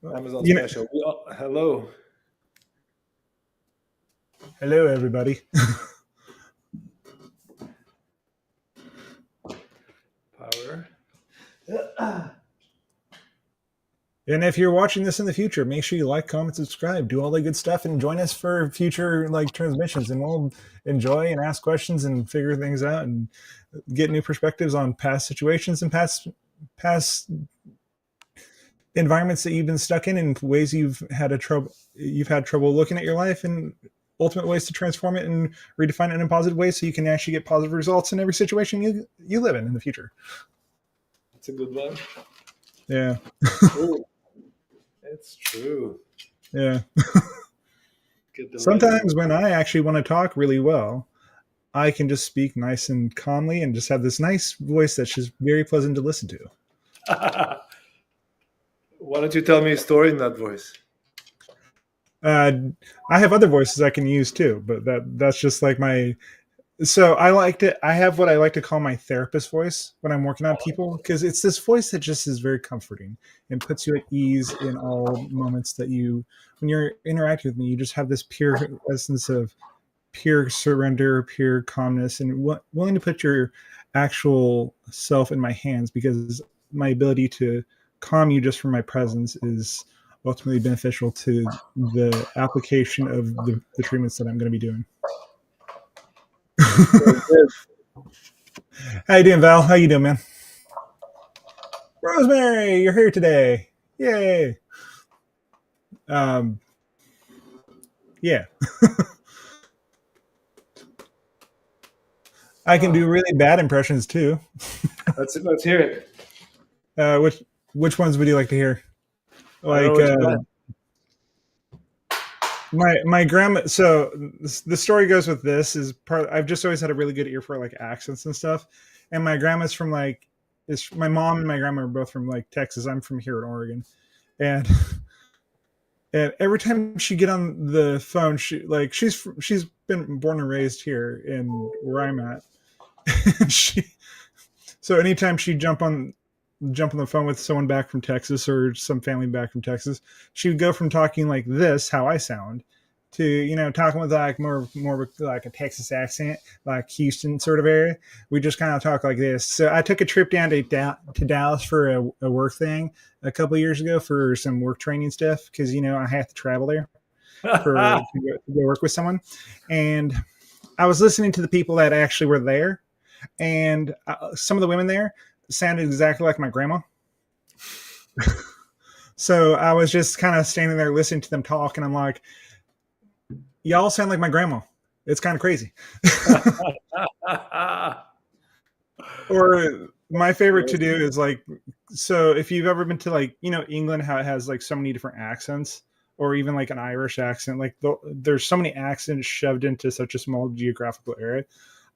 Amazon You know, special. Hello. hello everybody. Power. And if you're watching this in the future, make sure you like, comment, subscribe, do all the good stuff, and join us for future like transmissions. And we'll enjoy and ask questions and figure things out and get new perspectives on past situations and past environments that you've been stuck in and ways you've had trouble looking at your life and ultimate ways to transform it and redefine it in a positive way so you can actually get positive results in every situation you live in the future. It's a good one. Yeah. True. It's true. Yeah. Get the lighting. Sometimes when I actually want to talk really well, I can just speak nice and calmly and just have this nice voice that's just very pleasant to listen to. Why don't you tell me a story in that voice? Uh, I have other voices I can use too, but that's just like my. So I like to. I have what I like to call my therapist voice when I'm working on people because it's this voice that just is very comforting and puts you at ease in all moments that when you're interacting with me, you just have this pure essence of pure surrender, pure calmness, and willing to put your actual self in my hands because my ability to calm you just from my presence is ultimately beneficial to the application of the treatments that I'm going to be doing. Very good. How you doing, Val? How you doing, man? Rosemary, you're here today. Yay. Um, yeah. I can do really bad impressions too. Let's hear it. Which ones would you like to hear? I don't know Like what you got. my grandma. So the story goes with this is part. I've just always had a really good ear for like accents and stuff. And my grandma's from like is my mom and my grandma are both from like Texas. I'm from here in Oregon, and and every time she get on the phone, she's been born and raised here in where I'm at. she so anytime she jump on the phone with someone back from Texas or some family back from Texas, she would go from talking like this, how I sound, to talking with like more like a Texas accent, like Houston sort of area. We just kind of talk like this. So I took a trip down to Dallas for a work thing a couple of years ago for some work training stuff because I have to travel there to go work with someone, and I was listening to the people that actually were there, and some of the women there sounded exactly like my grandma. So I was just kind of standing there listening to them talk, and I'm like, y'all sound like my grandma. It's kind of crazy. Or my favorite to do is like, so if you've ever been to like, England, how it has like so many different accents, or even like an Irish accent, like there's so many accents shoved into such a small geographical area.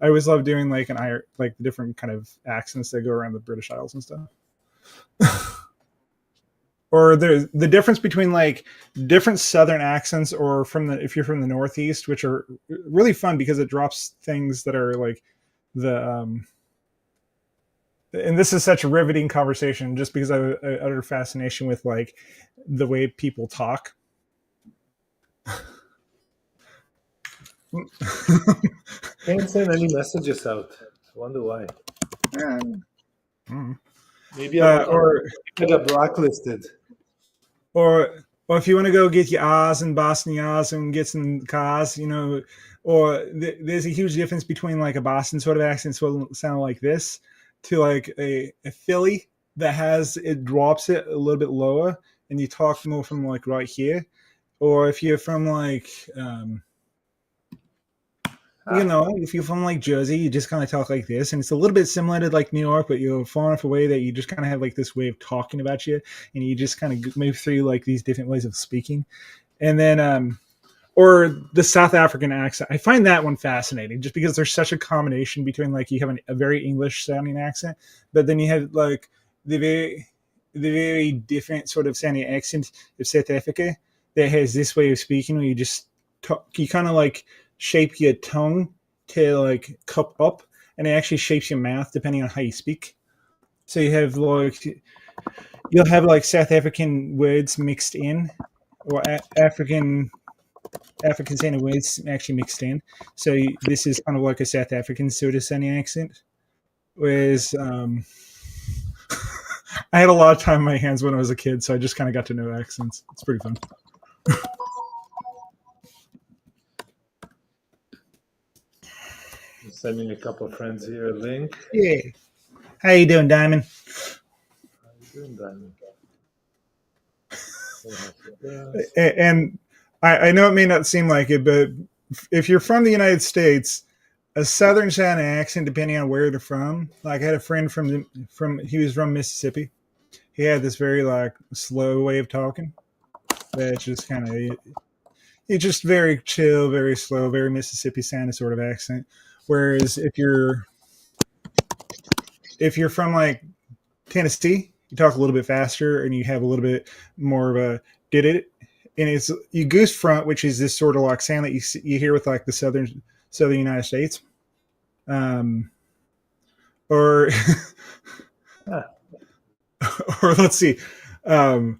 I always love doing like like the different kind of accents that go around the British Isles and stuff. Or the difference between like different southern accents or from the if you're from the northeast, which are really fun because it drops things that are like the and this is such a riveting conversation just because I have an utter fascination with like the way people talk. Can't send any messages out. I wonder why. Mm. Maybe Or I got blacklisted. or if you want to go get your Oz and Boston Oz and get some cars, or there's a huge difference between like a Boston sort of accent, so it'll sound like this, to like a Philly that has it drops it a little bit lower, and you talk more from like right here. Or if you're from like, if you're from like Jersey, you just kind of talk like this, and it's a little bit similar to like New York, but you're far enough away that you just kind of have like this way of talking about you, and you just kind of move through like these different ways of speaking. And then or the South African accent. I find that one fascinating just because there's such a combination between like you have a very English sounding accent, but then you have like the very the very different sort of sounding accent of South Africa that has this way of speaking where you just talk, you kind of like shape your tongue to like cup up, and it actually shapes your mouth depending on how you speak. So you have like you'll have like South African words mixed in, or African sounding words actually mixed in. So this is kind of like a South African sort of sounding accent. Whereas I had a lot of time on my hands when I was a kid, so I just kind of got to know accents. It's pretty fun. I'm sending a couple of friends here a link. Yeah. How you doing, Diamond? How you doing, Diamond? And I know it may not seem like it, but if you're from the United States, a southern sounding accent, depending on where they're from. Like I had a friend from he was from Mississippi. He had this very like slow way of talking. That's just kind of it's just very chill, very slow, very Mississippi sounding sort of accent. Whereas if you're from like Tennessee, you talk a little bit faster and you have a little bit more of a did it, and it's you goose front, which is this sort of like sound that you hear with like the southern United States, or Ah, or let's see, um,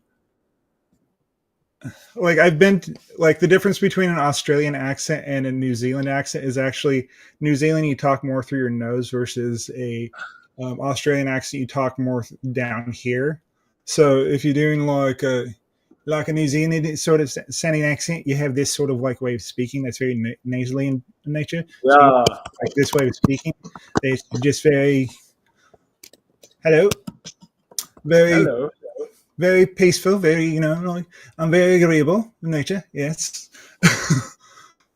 like I've been like the difference between an Australian accent and a New Zealand accent is actually New Zealand you talk more through your nose versus a Australian accent you talk more down here. So if you're doing like a New Zealand sort of sounding accent, you have this sort of like way of speaking that's very nasally in nature. So you yeah. like this way of speaking. It's just very hello, very Hello. very peaceful, very like I'm very agreeable in nature. Yes.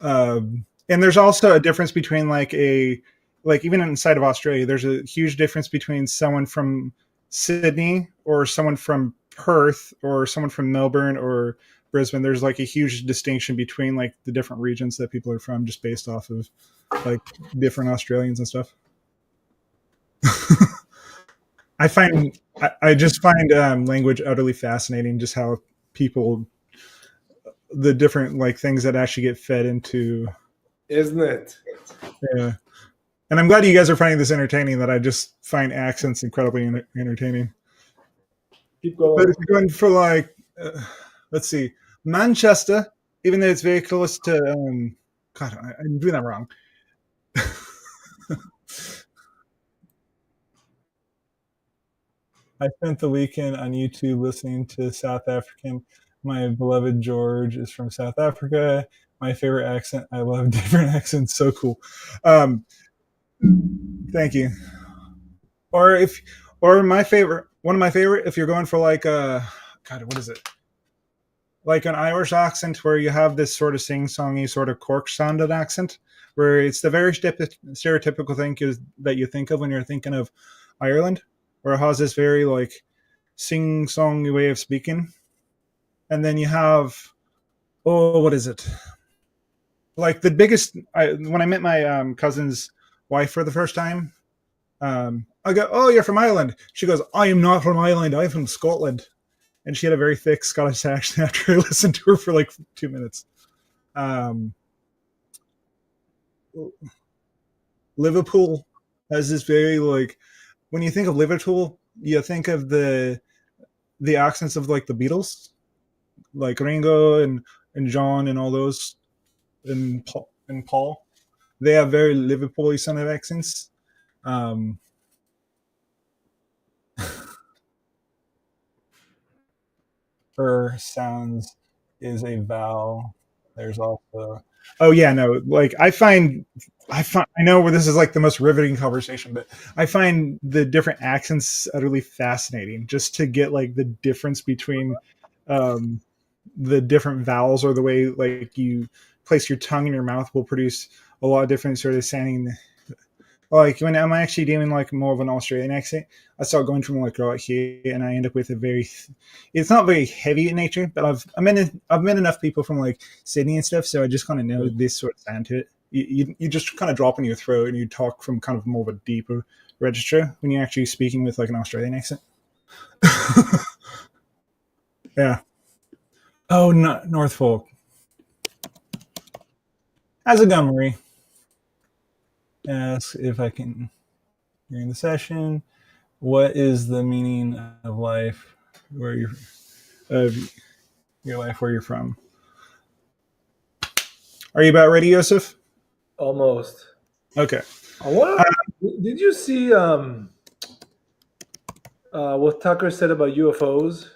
And there's also a difference between like even inside of Australia, there's a huge difference between someone from Sydney or someone from Perth or someone from Melbourne or Brisbane. There's like a huge distinction between like the different regions that people are from just based off of like different Australians and stuff. I just find language utterly fascinating. Just how people the different like things that actually get fed into. Isn't it? Yeah, and I'm glad you guys are finding this entertaining. That I just find accents incredibly entertaining. Keep But going. if you're going for like, let's see, Manchester, even though it's very close to, God, I'm doing that wrong. I spent the weekend on YouTube listening to South African. My beloved George is from South Africa. My favorite accent. I love different accents. So cool. Um, thank you. Or if, or my favorite, one of my favorite, if you're going for like God, what is it? Like an Irish accent where you have this sort of sing-songy, sort of Cork sounded accent, where it's the very stereotypical thing that you think of when you're thinking of Ireland, where it has this very like sing-songy way of speaking, and then you have what is it? Like the biggest. When I met my cousin's wife for the first time, I go, "Oh, you're from Ireland." She goes, "I am not from Ireland. I'm from Scotland." And she had a very thick Scottish accent after I listened to her for like 2 minutes. Um, Liverpool has this very like when you think of Liverpool, you think of the accents of like the Beatles, like Ringo and John and all those and Paul. They have very Liverpool-y son of accents. Um, sounds is a vowel. There's also oh yeah no like I know where this is like the most riveting conversation, but I find the different accents utterly fascinating. Just to get like the difference between um, the different vowels or the way like you place your tongue in your mouth will produce a lot of different sort of sounding. Like when I'm actually doing like more of an Australian accent, I start going from like right here, and I end up with a very. It's not very heavy in nature, but I've met enough people from like Sydney and stuff, so I just kind of know this sort of sound to it. You just kind of drop in your throat and you talk from kind of more of a deeper register when you're actually speaking with like an Australian accent. Yeah. Oh, no, North Fork. How's it going, Marie? Ask if I can during the session. What is the meaning of life? where you of your life, where you're from. Are you about ready, Yosef? Almost. Okay. I want. Did you see what Tucker said about UFOs?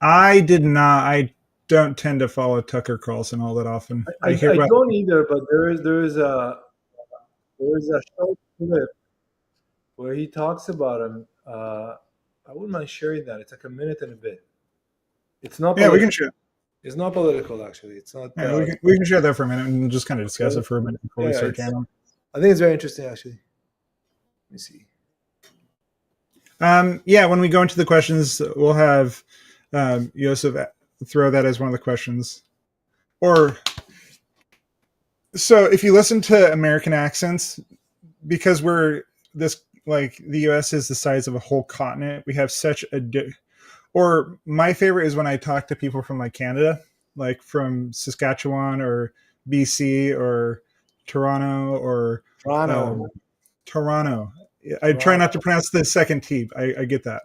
I did not. I don't tend to follow Tucker Carlson all that often. I hear I about. don't either, but there is a short clip where he talks about him. I wouldn't mind sharing that. It's like a minute and a bit. It's not Yeah, we political. can share. It's not political, actually. It's not. Yeah, we can share that for a minute and just kind of discuss Okay. it for a minute before we Yeah, start jamming. I think it's very interesting, actually. Let me see. Yeah, when we go into the questions, we'll have Yosef throw that as one of the questions. Or so if you listen to American accents, because we're this like the U.S. is the size of a whole continent, we have such a or my favorite is when I talk to people from like Canada, like from Saskatchewan or BC or Toronto or Toronto. um, Toronto. I try not to Toronto. pronounce the second T. I get that.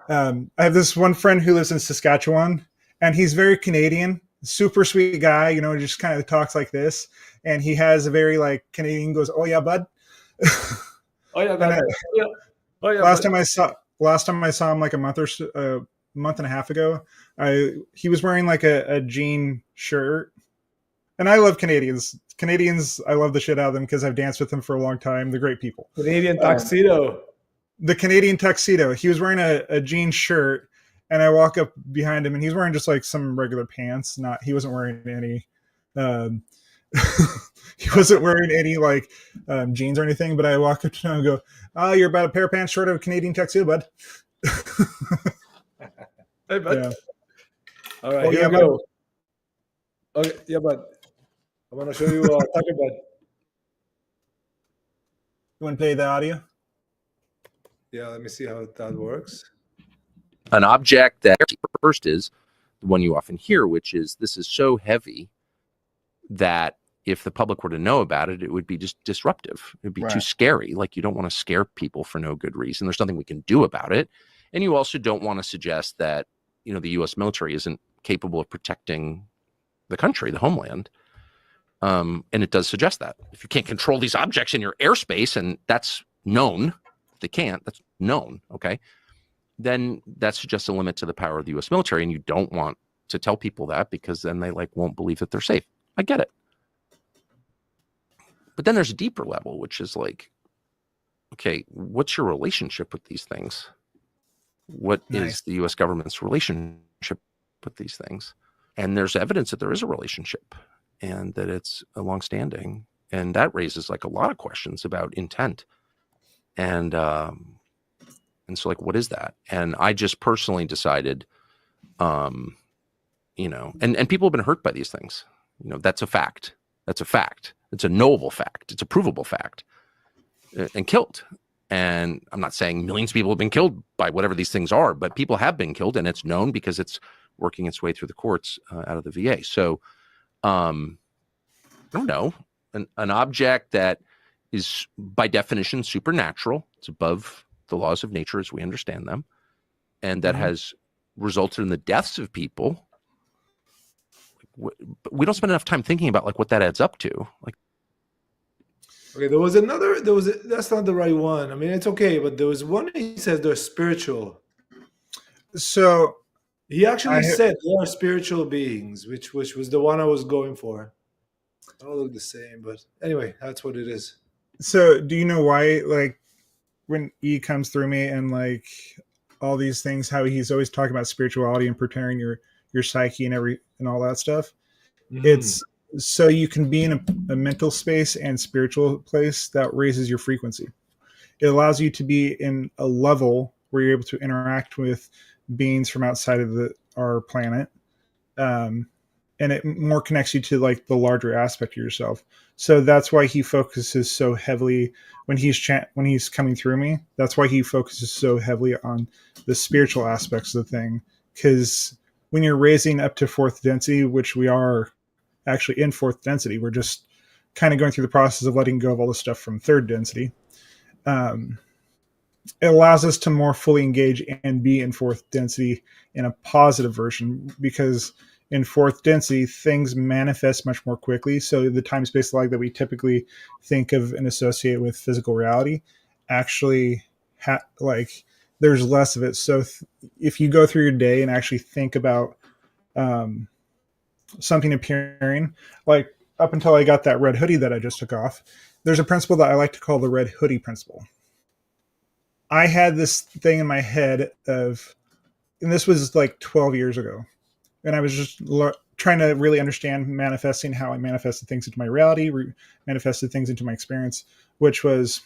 I have this one friend who lives in Saskatchewan, and he's very Canadian, super sweet guy. You know, just kind of talks like this, and he has a very like Canadian goes, "Oh yeah, bud." Oh yeah, and but oh yeah, oh yeah, last but time I saw him like a month and a half ago, he was wearing like a jean shirt, and I love Canadians. Canadians, I love the shit out of them because I've danced with them for a long time. They're great people. Canadian Um, tuxedo. the Canadian tuxedo. He was wearing a jean shirt, and I walk up behind him, and he's wearing just like some regular pants. Not he wasn't wearing any. Um, he wasn't wearing any like jeans or anything. But I walk up to him and go, "Oh, you're about a pair of pants short of a Canadian tuxedo, bud." Hey, bud. Yeah. All right, Oh here yeah, we bud. go. Okay, yeah, bud. I'm gonna show you Tucker, bud. You want to play the audio? Yeah, let me see how that works. An object that first is the one you often hear, which is this is so heavy that if the public were to know about it, it would be just disruptive. It'd be too scary. Like you don't want to scare people for no good reason. There's nothing we can do about it. And you also don't want to suggest that, you know, the US military isn't capable of protecting the country, the homeland. And it does suggest that. If you can't control these objects in your airspace, and that's known, if they can't, that's known, okay? Then that suggests a limit to the power of the US military, and you don't want to tell people that because then they like won't believe that they're safe. I get it. But then there's a deeper level, which is like, okay, what's your relationship with these things? What is the US government's relationship with these things? And there's evidence that there is a relationship and that it's a longstanding. And that raises like a lot of questions about intent. And so like, what is that? And I just personally decided, you know, and people have been hurt by these things. You know, that's a fact. That's a fact. It's a knowable fact. It's a provable fact. And killed. And I'm not saying millions of people have been killed by whatever these things are, but people have been killed, and it's known because it's working its way through the courts out of the VA. So I don't know, an object that is by definition supernatural. It's above the laws of nature as we understand them, and that has resulted in the deaths of people. We don't spend enough time thinking about like what that adds up to. Like, Okay, that's not the right one. I mean, it's okay, but there was one he says they're spiritual. So he actually said they are spiritual beings, which was the one I was going for. They all look the same, but anyway, that's what it is. So do you know why, like, when E comes through me and like all these things, how he's always talking about spirituality and preparing your psyche and all that stuff? It's so you can be in a mental space and spiritual place that raises your frequency. It allows you to be in a level where you're able to interact with beings from outside of our planet, and it more connects you to like the larger aspect of yourself. So that's why he focuses so heavily when he's coming through me. That's why he focuses so heavily on the spiritual aspects of the thing, because when you're raising up to fourth density, which we are actually in fourth density, we're just kind of going through the process of letting go of all the stuff from third density. it allows us to more fully engage and be in fourth density in a positive version, because in fourth density things manifest much more quickly. So the time space lag that we typically think of and associate with physical reality actually like there's less of it. So if you go through your day and actually think about um, something appearing, like up until I got that red hoodie that I just took off, there's a principle that I like to call the red hoodie principle. I had this thing in my head of, and this was like 12 years ago, and I was just trying to really understand manifesting, how I manifested things into my reality, manifested things into my experience, which was,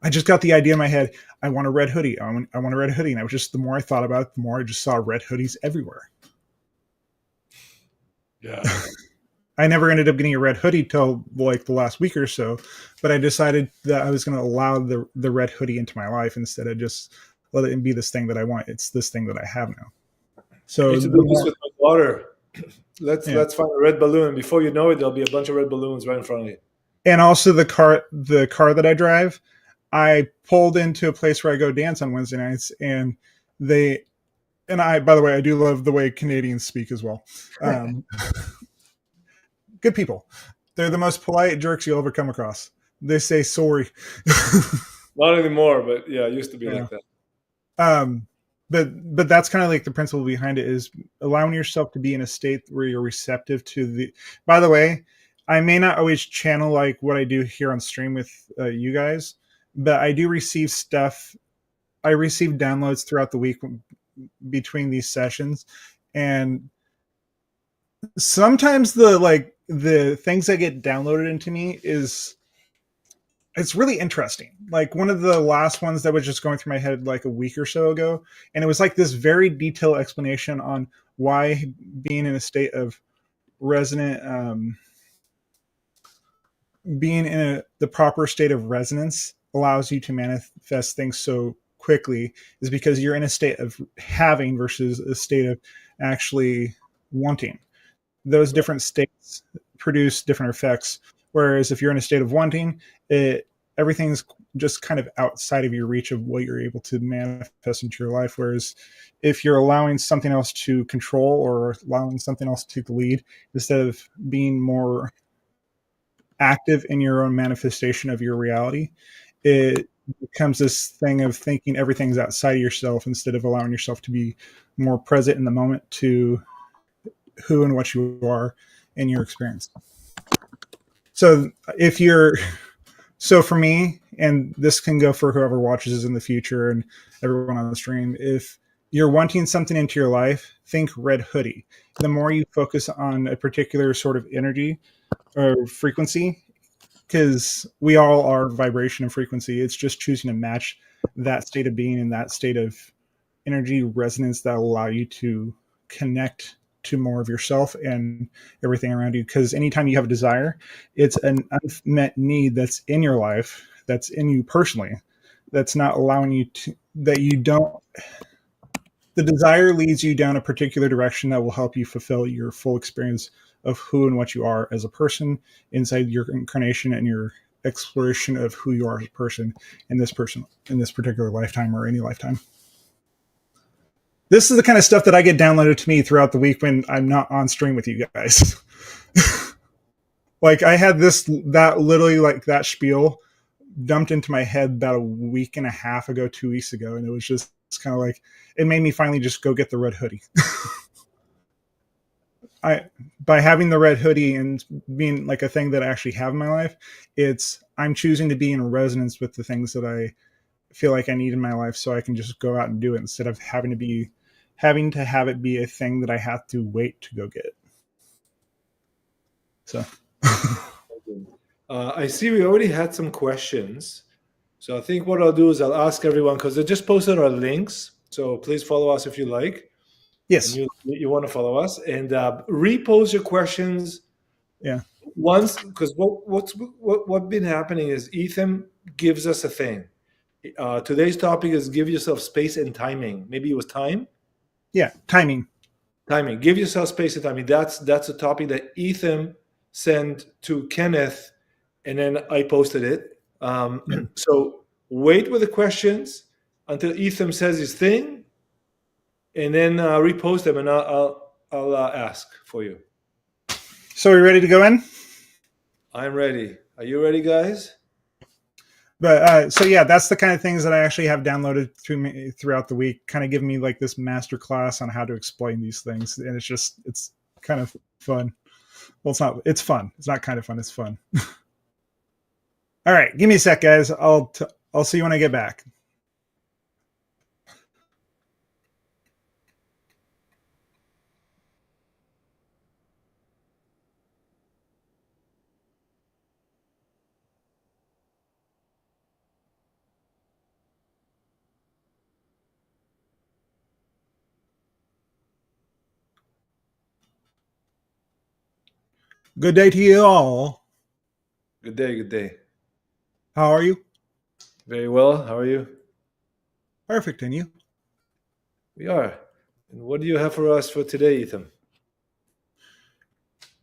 I just got the idea in my head, I want a red hoodie. I want a red hoodie. And I was just, the more I thought about it, the more I just saw red hoodies everywhere. Yeah. I never ended up getting a red hoodie till like the last week or so, but I decided that I was going to allow the red hoodie into my life instead of just let it be this thing that I want. It's this thing that I have now. So I need to do this with my daughter. Let's yeah. find a red balloon. Before you know it, there'll be a bunch of red balloons right in front of you. And also the car that I drive, I pulled into a place where I go dance on Wednesday nights, and by the way, I do love the way Canadians speak as well. Good people. They're the most polite jerks you'll ever come across. They say sorry. Not anymore, but yeah, it used to be like that. But that's kind of like the principle behind it, is allowing yourself to be in a state where you're receptive to the. By the way, I may not always channel like what I do here on stream with you guys, but I do receive stuff. I receive downloads throughout the week between these sessions, and sometimes the things that get downloaded into me it's really interesting. Like one of the last ones that was just going through my head like a week or so ago, and it was like this very detailed explanation on why being in a state of resonant being in the proper state of resonance allows you to manifest things so quickly, is because you're in a state of having versus a state of actually wanting. Those different states produce different effects. Whereas if you're in a state of wanting, everything's just kind of outside of your reach of what you're able to manifest into your life. Whereas if you're allowing something else to control or allowing something else to take the lead, instead of being more active in your own manifestation of your reality, it becomes this thing of thinking everything's outside of yourself instead of allowing yourself to be more present in the moment to who and what you are in your experience. So for me, and this can go for whoever watches in the future and everyone on the stream, if you're wanting something into your life, think red hoodie. The more you focus on a particular sort of energy or frequency, because we all are vibration and frequency, it's just choosing to match that state of being and that state of energy resonance that will allow you to connect to more of yourself and everything around you. Because anytime you have a desire, it's an unmet need that's in your life, that's in you personally, that's not allowing you to, that you don't, the desire leads you down a particular direction that will help you fulfill your full experience of who and what you are as a person inside your incarnation and your exploration of who you are as a person in this particular lifetime or any lifetime. This is the kind of stuff that I get downloaded to me throughout the week when I'm not on stream with you guys. Like I had that spiel dumped into my head about a week and a half ago, 2 weeks ago. And it was just kind of like, it made me finally just go get the red hoodie. By having the red hoodie and being like a thing that I actually have in my life, I'm choosing to be in resonance with the things that I feel like I need in my life, so I can just go out and do it instead of having to have it be a thing that I have to wait to go get. So I see we already had some questions. So I think what I'll do is I'll ask everyone, because they just posted our links. So please follow us if you like. Yes. And you want to follow us, and repose your questions. Yeah. Once, because what's been happening is Ethium gives us a thing. Today's topic is give yourself space and timing. Maybe it was time. Yeah, timing. Timing. Give yourself space and timing. That's a topic that Ethium sent to Kenneth, and then I posted it. So Wait with the questions until Ethium says his thing, and then repost them, and I'll ask for you. So, are we ready to go in? I'm ready. Are you ready, guys? But so yeah, that's the kind of things that I actually have downloaded throughout the week, kind of giving me like this master class on how to explain these things, and it's kind of fun. Well, it's not. It's fun. It's not kind of fun. It's fun. All right, give me a sec, guys. I'll see you when I get back. Good day to you all. Good day. Good day. How are you? Very well. How are you? Perfect, and you? We are. And what do you have for us for today, Ethan?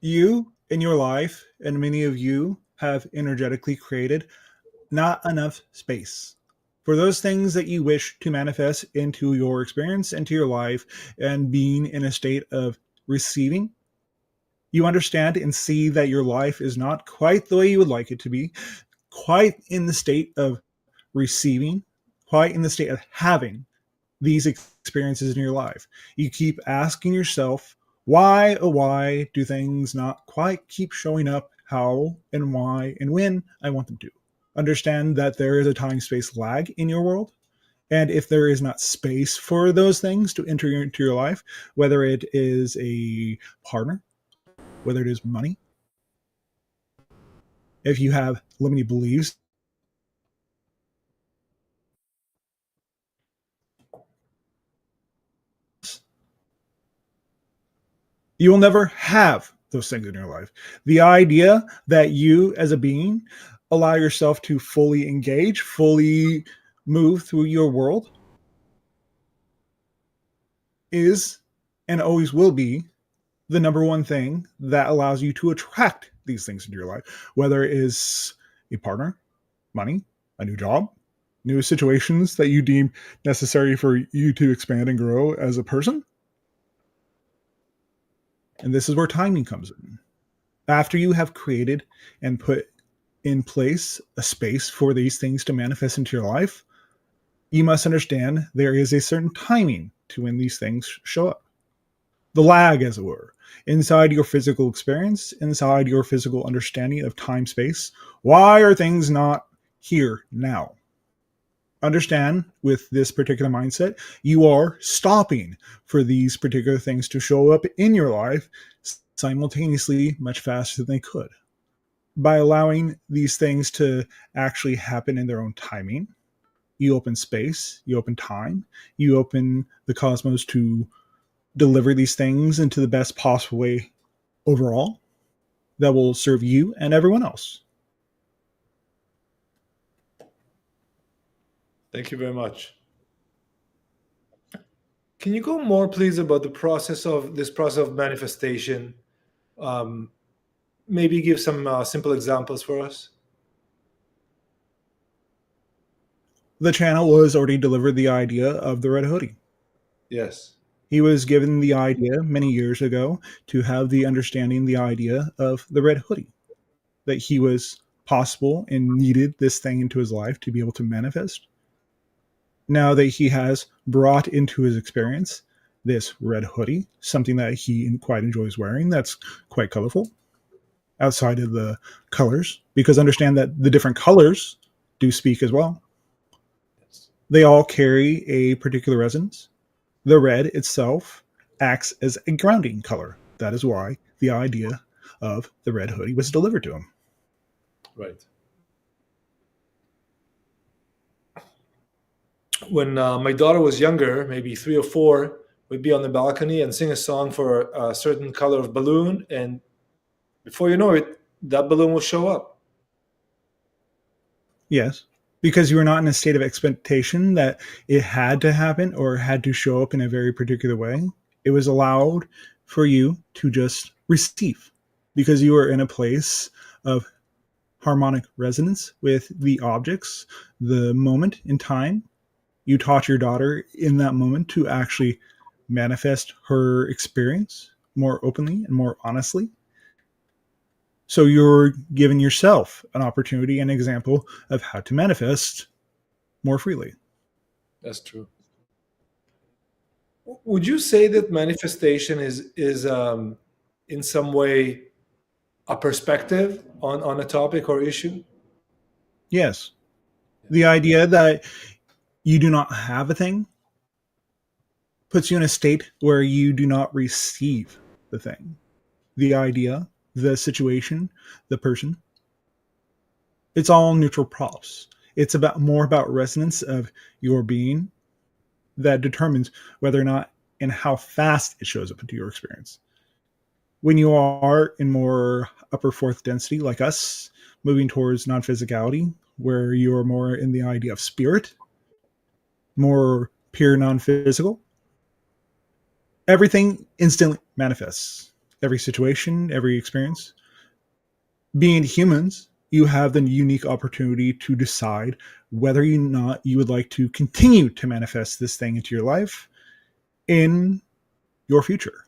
You in your life, and many of you have energetically created not enough space for those things that you wish to manifest into your experience, into your life, and being in a state of receiving. You understand and see that your life is not quite the way you would like it to be, quite in the state of receiving, quite in the state of having these experiences in your life. You keep asking yourself, why, oh, why do things not quite keep showing up how and why and when I want them to? Understand that there is a time space lag in your world. And if there is not space for those things to enter into your life, whether it is a partner, whether it is money, if you have limiting beliefs, you will never have those things in your life. The idea that you as a being allow yourself to fully engage, fully move through your world is and always will be the number one thing that allows you to attract these things into your life, whether it is a partner, money, a new job, new situations that you deem necessary for you to expand and grow as a person. And this is where timing comes in. After you have created and put in place a space for these things to manifest into your life, you must understand there is a certain timing to when these things show up. The lag, as it were, inside your physical experience, inside your physical understanding of time space. Why are things not here now? Understand with this particular mindset, you are stopping for these particular things to show up in your life simultaneously much faster than they could. By allowing these things to actually happen in their own timing, you open space, you open time, you open the cosmos to deliver these things into the best possible way overall that will serve you and everyone else. Thank you very much. Can you go more, please, about the process of manifestation? Um, Maybe give some simple examples for us. The channel was already delivered the idea of the red hoodie. Yes. He was given the idea many years ago to have the understanding, the idea of the red hoodie, that he was possible and needed this thing into his life to be able to manifest. Now that he has brought into his experience this red hoodie, something that he quite enjoys wearing, that's quite colorful outside of the colors, because understand that the different colors do speak as well. Yes. They all carry a particular resonance. The red itself acts as a grounding color. That is why the idea of the red hoodie was delivered to him. Right. When my daughter was younger, maybe 3 or 4, we'd be on the balcony and sing a song for a certain color of balloon, and before you know it, that balloon will show up. Yes, because you were not in a state of expectation that it had to happen or had to show up in a very particular way. It was allowed for you to just receive because you were in a place of harmonic resonance with the objects, the moment in time. You taught your daughter in that moment to actually manifest her experience more openly and more honestly. So you're giving yourself an opportunity, an example of how to manifest more freely. That's true. Would you say that manifestation is in some way a perspective on a topic or issue? Yes. The idea that you do not have a thing puts you in a state where you do not receive the thing. The idea, the situation, the person, it's all neutral props. It's about more about resonance of your being that determines whether or not and how fast it shows up into your experience. When you are in more upper fourth density, like us, moving towards non physicality, where you are more in the idea of spirit, more pure non physical, everything instantly manifests. Every situation, every experience. Being humans, you have the unique opportunity to decide whether or not you would like to continue to manifest this thing into your life in your future.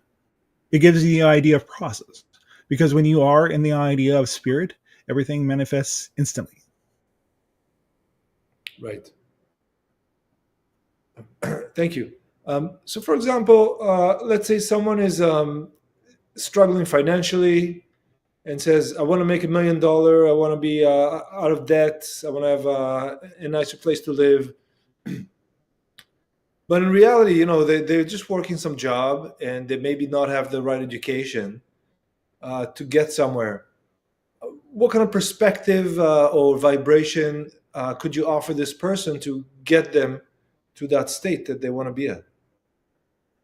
It gives you the idea of process. Because when you are in the idea of spirit, everything manifests instantly. Right. Thank you. So, for example, let's say someone is struggling financially and says, "I want to make $1 million. I want to be out of debt. I want to have a nicer place to live." But in reality, they're just working some job and they maybe not have the right education to get somewhere. What kind of perspective or vibration could you offer this person to get them to that state that they want to be at?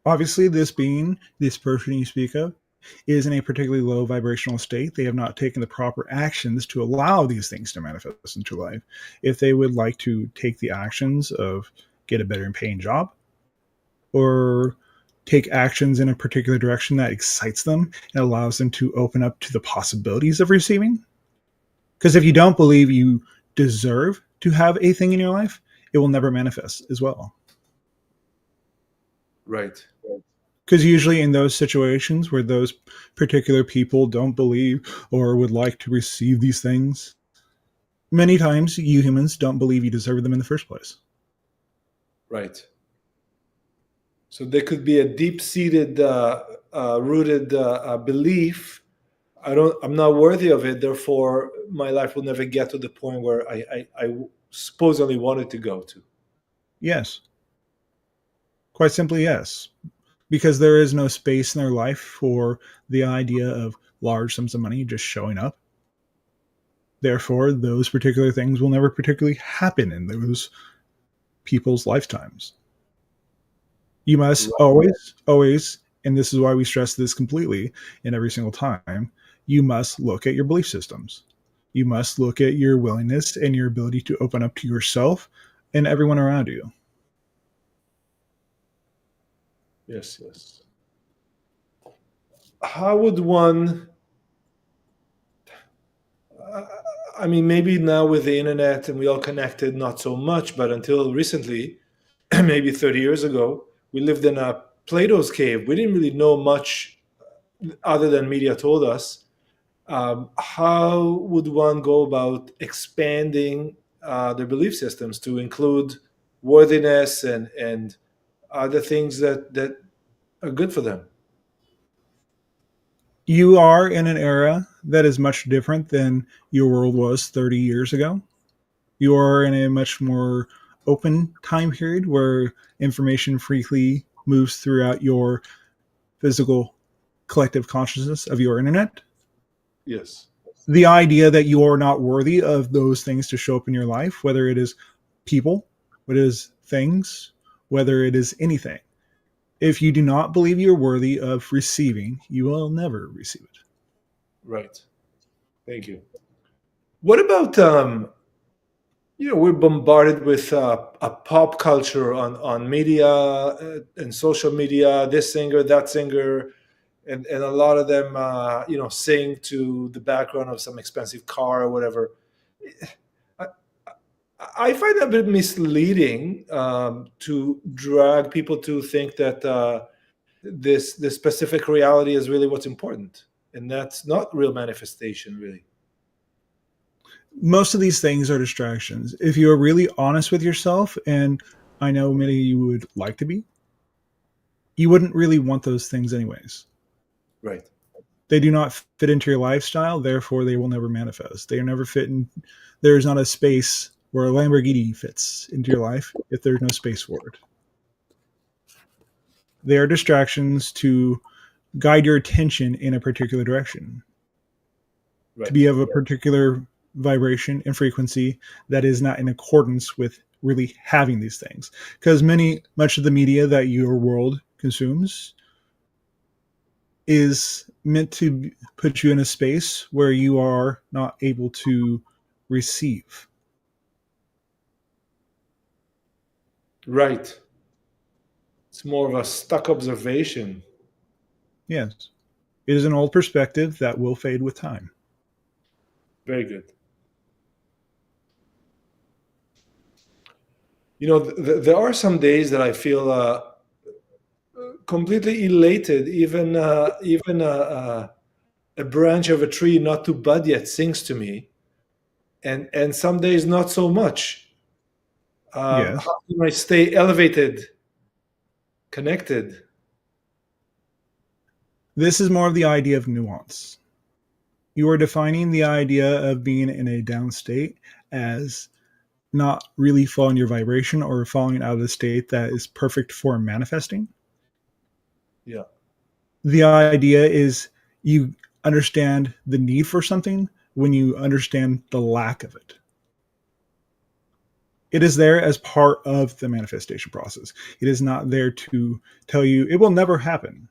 Obviously, this person you speak of, is in a particularly low vibrational state. They have not taken the proper actions to allow these things to manifest into life. If they would like to take the actions of get a better paying job or take actions in a particular direction that excites them and allows them to open up to the possibilities of receiving. Because if you don't believe you deserve to have a thing in your life, it will never manifest as well. Right. Because usually in those situations where those particular people don't believe or would like to receive these things, many times you humans don't believe you deserve them in the first place. Right. So there could be a deep-seated, rooted belief. I'm not worthy of it. Therefore, my life will never get to the point where I supposedly wanted to go to. Yes. Quite simply, yes. Because there is no space in their life for the idea of large sums of money just showing up. Therefore, those particular things will never particularly happen in those people's lifetimes. You must always, and this is why we stress this completely in every single time, you must look at your belief systems. You must look at your willingness and your ability to open up to yourself and everyone around you. Yes, yes. How would one? I mean, maybe now with the internet and we all connected, not so much. But until recently, maybe 30 years ago, we lived in a Plato's cave. We didn't really know much other than media told us. How would one go about expanding their belief systems to include worthiness and other things that are good for them? You are in an era that is much different than your world was 30 years ago. You are in a much more open time period where information freely moves throughout your physical collective consciousness of your internet. Yes. The idea that you are not worthy of those things to show up in your life, whether it is people, whether it is things, whether it is anything. If you do not believe you're worthy of receiving, you will never receive it. Right. Thank you. What about we're bombarded with a pop culture on media and social media. This singer, that singer, and a lot of them sing to the background of some expensive car or whatever. I, I find that a bit misleading to drag people to think that this specific reality is really what's important, and that's not real manifestation, really. Most of these things are distractions. If you are really honest with yourself, and I know many of you would like to be, you wouldn't really want those things anyways. Right. They do not fit into your lifestyle, therefore they will never manifest. They are never fit in. There is not a space where a Lamborghini fits into your life if there's no space for it. They are distractions to guide your attention in a particular direction, Right. to be of a particular vibration and frequency that is not in accordance with really having these things. Because much of the media that your world consumes is meant to put you in a space where you are not able to receive. Right. It's more of a stuck observation. Yes. It is an old perspective that will fade with time. Very good. You know, there are some days that I feel completely elated. Even a branch of a tree not to bud yet sings to me, and some days not so much. Yes. How can I stay elevated, connected? This is more of the idea of nuance. You are defining the idea of being in a down state as not really falling your vibration or falling out of the state that is perfect for manifesting. Yeah. The idea is you understand the need for something when you understand the lack of it. It is there as part of the manifestation process. It is not there to tell you it will never happen.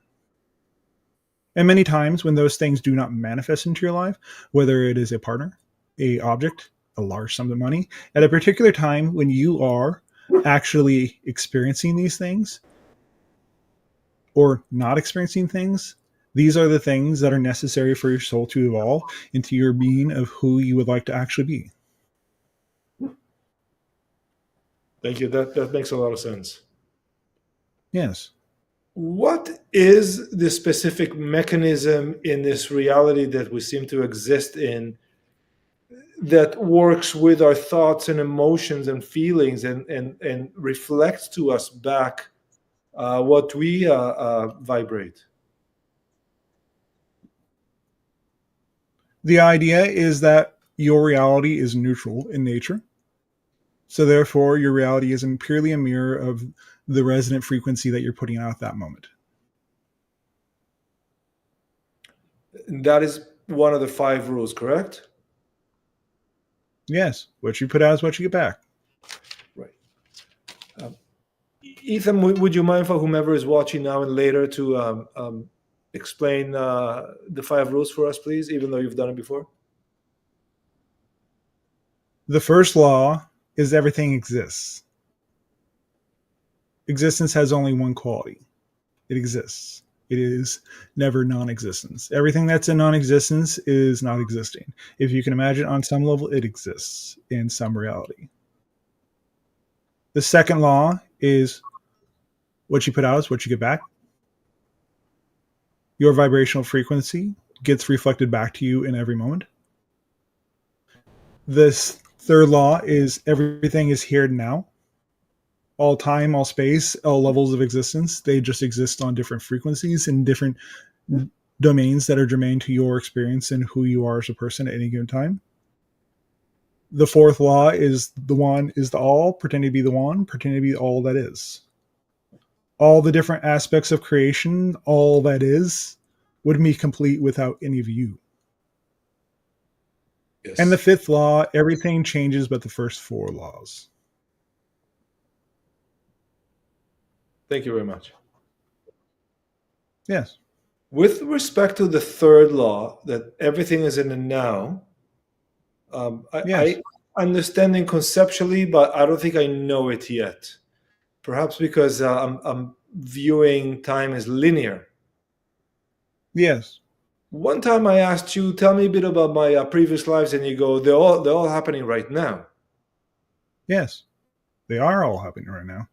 And many times when those things do not manifest into your life, whether it is a partner, a object, a large sum of money, at a particular time when you are actually experiencing these things or not experiencing things, these are the things that are necessary for your soul to evolve into your being of who you would like to actually be. Thank you. That makes a lot of sense. Yes. What is the specific mechanism in this reality that we seem to exist in that works with our thoughts and emotions and feelings and reflects to us back what we vibrate? The idea is that your reality is neutral in nature. So therefore, your reality is purely a mirror of the resonant frequency that you're putting out at that moment. That is one of the 5 rules, correct? Yes. What you put out is what you get back. Right. Ethan, would you mind for whomever is watching now and later to explain the 5 rules for us, please, even though you've done it before? The first law is everything exists. Existence has only one quality. It exists. It is never non-existence. Everything that's in non-existence is not existing. If you can imagine, on some level, it exists in some reality. The second law is what you put out is what you get back. Your vibrational frequency gets reflected back to you in every moment. This third law is everything is here now. All time, all space, all levels of existence, they just exist on different frequencies and different domains that are germane to your experience and who you are as a person at any given time. The fourth law is the one is the all, pretending to be the one, pretending to be all that is. All the different aspects of creation, all that is, wouldn't be complete without any of you. Yes. And the fifth law, everything changes but the first 4 laws. Thank you very much. Yes. With respect to the third law, that everything is in the now, Yes. I understand it conceptually, but I don't think I know it yet. Perhaps because I'm viewing time as linear. Yes. One time I asked you, tell me a bit about my previous lives, and you go, they're all happening right now. Yes, they are all happening right now.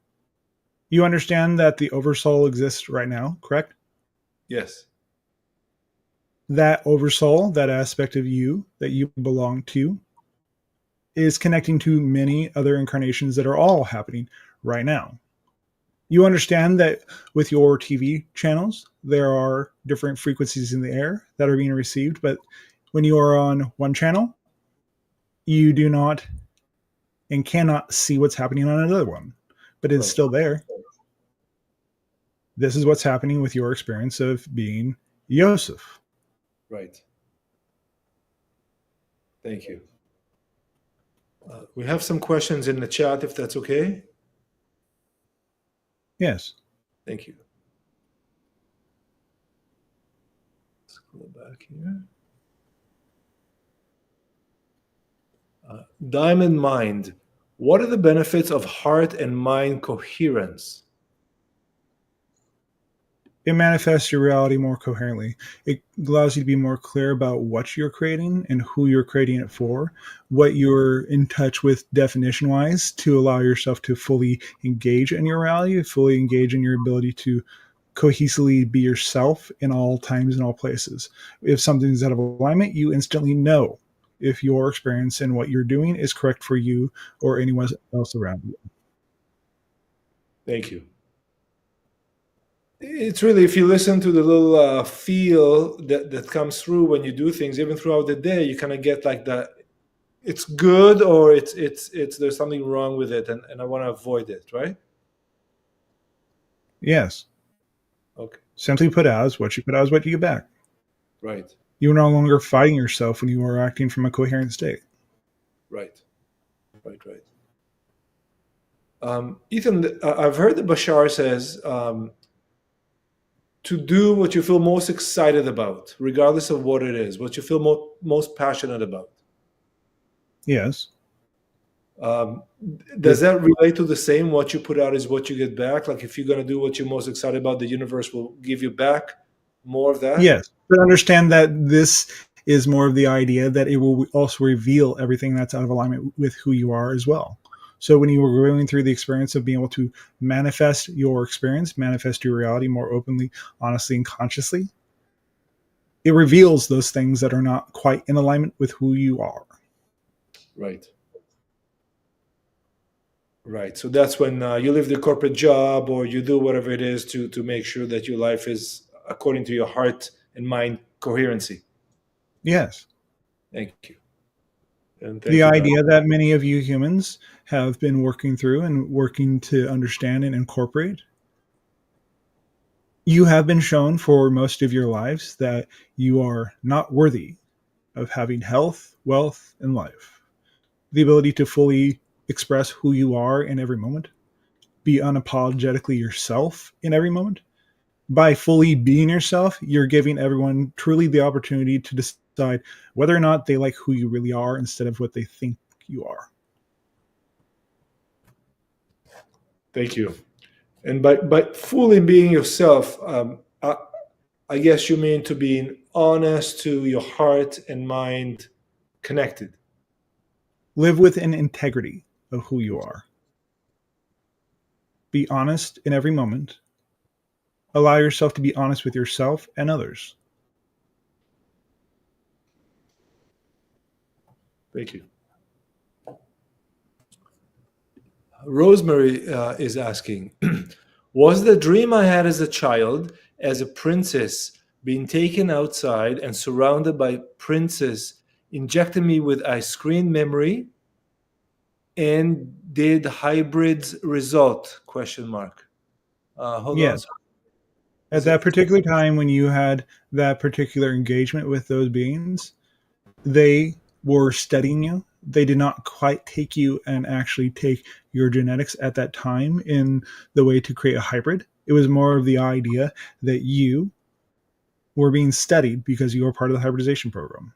You understand that the oversoul exists right now, correct? Yes. That oversoul, that aspect of you that you belong to, is connecting to many other incarnations that are all happening right now. You understand that with your TV channels, there are different frequencies in the air that are being received, but when you are on one channel, you do not and cannot see what's happening on another one, but it's Right. still there. This is what's happening with your experience of being Yosef. Right. Thank you. We have some questions in the chat, if that's okay. Yes. Thank you. Let's go back here. Diamond Mind. What are the benefits of heart and mind coherence? It manifests your reality more coherently. It allows you to be more clear about what you're creating and who you're creating it for, what you're in touch with definition wise to allow yourself to fully engage in your reality, fully engage in your ability to cohesively be yourself in all times and all places. If something's out of alignment, you instantly know if your experience and what you're doing is correct for you or anyone else around you. Thank you. It's really, if you listen to the little feel that comes through when you do things, even throughout the day, you kind of get like that. It's good, or it's there's something wrong with it, and I want to avoid it, right? Yes. Okay. Simply put out is what you put out is what you get back. Right. You are no longer fighting yourself when you are acting from a coherent state. Right. Right. Right. Ethan, I've heard that Bashar says to do what you feel most excited about, regardless of what it is, what you feel most passionate about. Yes. Um, does that relate to the same? What you put out is what you get back. Like if you're going to do what you're most excited about, the universe will give you back more of that. Yes. But understand that this is more of the idea that it will also reveal everything that's out of alignment with who you are as well. So when you were going through the experience of being able to manifest your experience, manifest your reality more openly, honestly, and consciously, it reveals those things that are not quite in alignment with who you are. Right. Right. So that's when you leave the corporate job or you do whatever it is to make sure that your life is according to your heart and mind coherency. Yes. Thank you. And The thank you, Don. idea that many of you humans have been working through and working to understand and incorporate. You have been shown for most of your lives that you are not worthy of having health, wealth, and life. The ability to fully express who you are in every moment, be unapologetically yourself in every moment. By fully being yourself, you're giving everyone truly the opportunity to decide whether or not they like who you really are instead of what they think you are. Thank you. And by fully being yourself, I guess you mean to being honest to your heart and mind connected. Live with an integrity of who you are. Be honest in every moment. Allow yourself to be honest with yourself and others. Thank you. Rosemary is asking, was the dream I had as a child as a princess being taken outside and surrounded by princes injecting me with a screen memory, and did hybrids result? Question mark. Hold on. Yes. At that particular time when you had that particular engagement with those beings, they were studying you. They did not quite take you and actually take your genetics at that time in the way to create a hybrid. It was more of the idea that you were being studied because you were part of the hybridization program.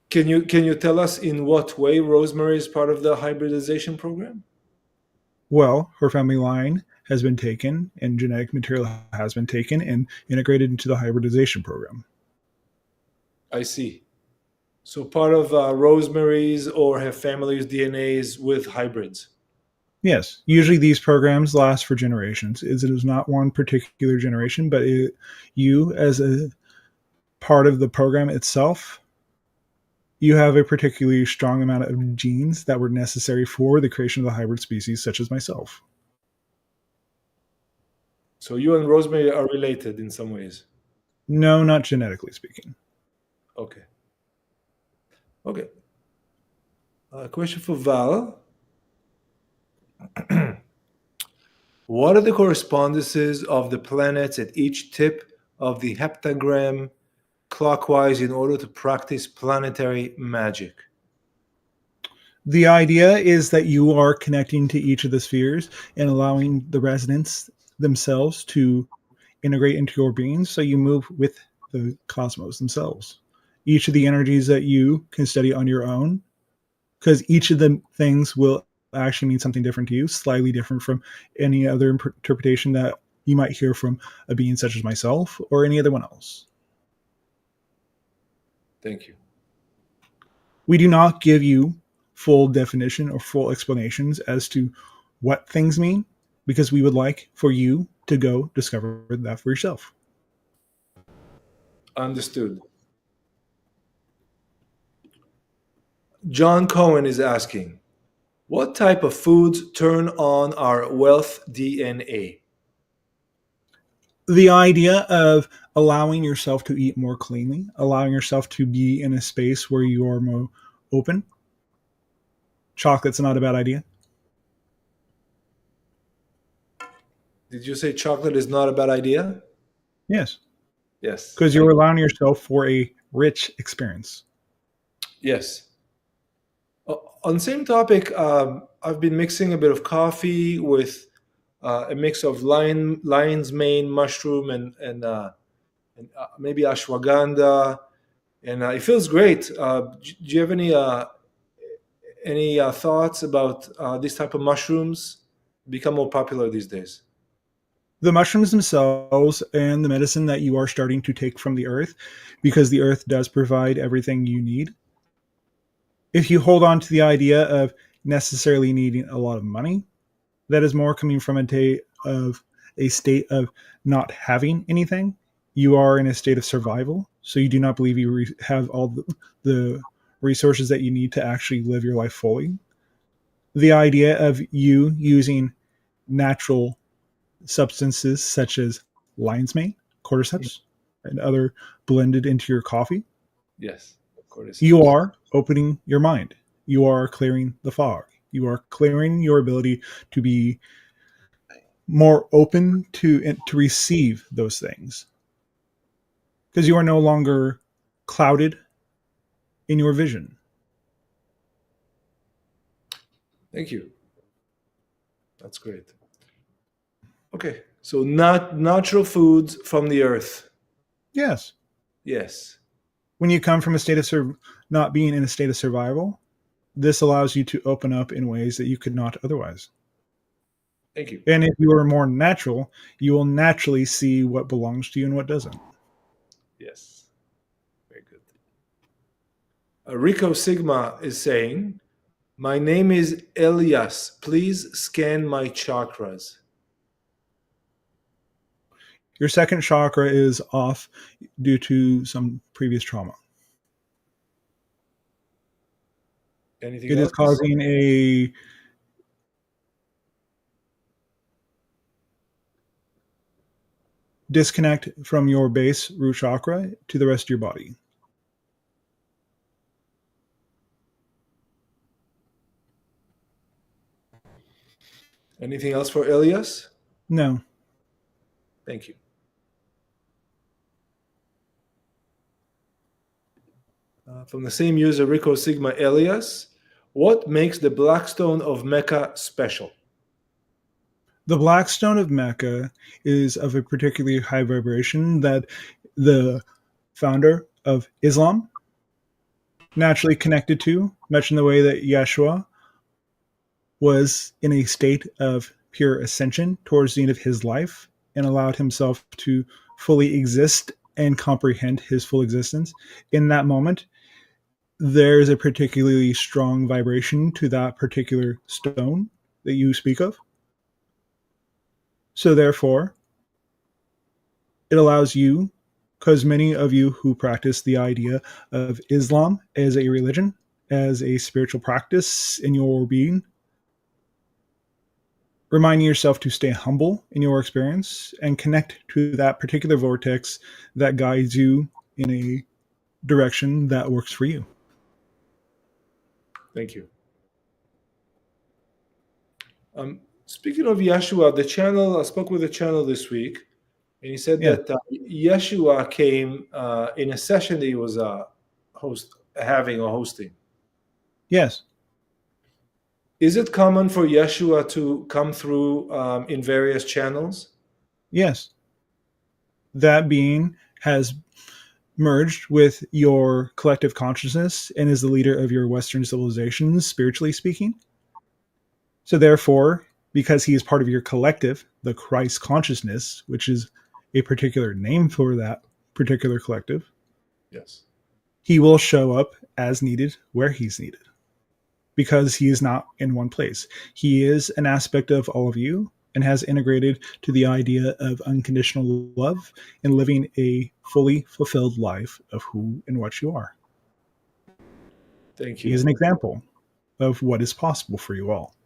Can you tell us in what way Rosemary is part of the hybridization program? Well, her family line has been taken and genetic material has been taken and integrated into the hybridization program. I see. So part of Rosemary's or her family's DNA is with hybrids. Yes, usually these programs last for generations. It is not one particular generation, but you, as a part of the program itself, you have a particularly strong amount of genes that were necessary for the creation of the hybrid species, such as myself. So you and Rosemary are related in some ways. No, not genetically speaking. Okay. Okay. Question for Val. What are the correspondences of the planets at each tip of the heptagram clockwise in order to practice planetary magic? The idea is that you are connecting to each of the spheres and allowing the residents themselves to integrate into your being, so you move with the cosmos themselves. Each of the energies that you can study on your own, because each of the things will actually mean something different to you, slightly different from any other interpretation that you might hear from a being such as myself or any other one else. Thank you. We do not give you full definition or full explanations as to what things mean, because we would like for you to go discover that for yourself. Understood. John Cohen is asking, what type of foods turn on our wealth DNA? The idea of allowing yourself to eat more cleanly, allowing yourself to be in a space where you are more open. Chocolate's not a bad idea. Did you say chocolate is not a bad idea? Yes, Yes. because you're allowing yourself for a rich experience. Yes. On the same topic, I've been mixing a bit of coffee with a mix of lion's mane mushroom and maybe ashwagandha, and it feels great. Do you have any thoughts about this type of mushrooms? Become more popular these days. The mushrooms themselves and the medicine that you are starting to take from the earth, because the earth does provide everything you need. If you hold on to the idea of necessarily needing a lot of money, that is more coming from a state of not having anything. You are in a state of survival, so you do not believe you have all the resources that you need to actually live your life fully. The idea of you using natural substances such as lion's mane, cordyceps, and other blended into your coffee, Yes, of course. you are opening your mind. You are clearing the fog. You are clearing your ability to be more open to receive those things, because you are no longer clouded in your vision. Thank you. That's great. Okay, so not natural foods from the earth. Yes. Yes. When you come from a state of not being in a state of survival, this allows you to open up in ways that you could not otherwise. Thank you. And if you are more natural, you will naturally see what belongs to you and what doesn't. Yes. Very good. Rico Sigma is saying, my name is Elias. Please scan my chakras. Your second chakra is off due to some previous trauma. Anything It is else? causing a disconnect from your base root chakra to the rest of your body. Anything else for Elias? No. Thank you. From the same user, Rico Sigma Elias, what makes the Blackstone of Mecca special? The black stone of Mecca is of a particularly high vibration that the founder of Islam naturally connected to, much in the way that Yeshua was in a state of pure ascension towards the end of his life and allowed himself to fully exist and comprehend his full existence, in that moment, there's a particularly strong vibration to that particular stone that you speak of. So, therefore, it allows you, because many of you who practice the idea of Islam as a religion, as a spiritual practice in your being, reminding yourself to stay humble in your experience and connect to that particular vortex that guides you in a direction that works for you. Thank you. Speaking of Yeshua, the channel, I spoke with the channel this week, and he said Yeah. that Yeshua came in a session that he was having or hosting. Yes. Is it common for Yeshua to come through in various channels? Yes. That being has merged with your collective consciousness and is the leader of your Western civilization, spiritually speaking. So, therefore, because he is part of your collective, the Christ consciousness, which is a particular name for that particular collective, Yes. he will show up as needed where he's needed because he is not in one place. He is an aspect of all of you and has integrated to the idea of unconditional love and living a fully fulfilled life of who and what you are. Thank He is you. an example of what is possible for you all.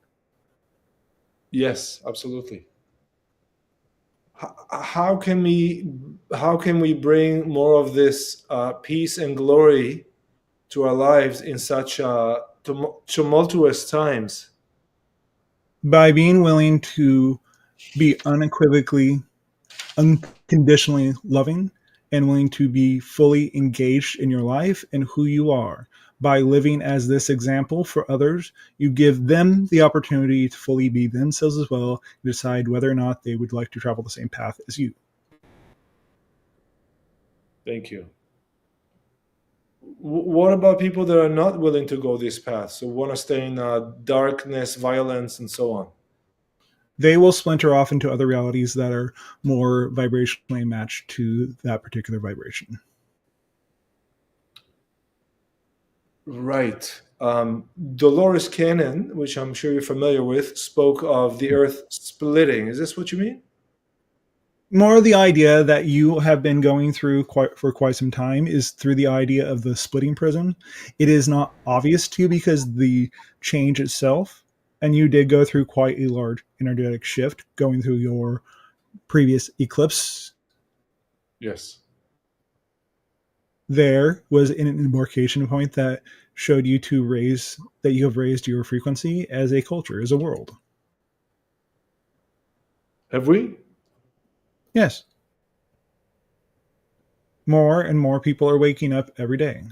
Yes, absolutely. How can we bring more of this peace and glory to our lives in such tumultuous times? By being willing to be unequivocally, unconditionally loving and willing to be fully engaged in your life and who you are. By living as this example for others, you give them the opportunity to fully be themselves as well and decide whether or not they would like to travel the same path as you. Thank you. What about people that are not willing to go this path, so want to stay in darkness, violence, and so on? They will splinter off into other realities that are more vibrationally matched to that particular vibration. Right. Dolores Cannon, which I'm sure you're familiar with, spoke of the earth splitting. Is this what you mean? More the idea that you have been going through for quite some time is through the idea of the splitting prism. It is not obvious to you because the change itself, and you did go through quite a large energetic shift going through your previous eclipse. Yes. There was an embarkation point that showed you that you have raised your frequency as a culture, as a world. Have we? Yes. More and more people are waking up every day.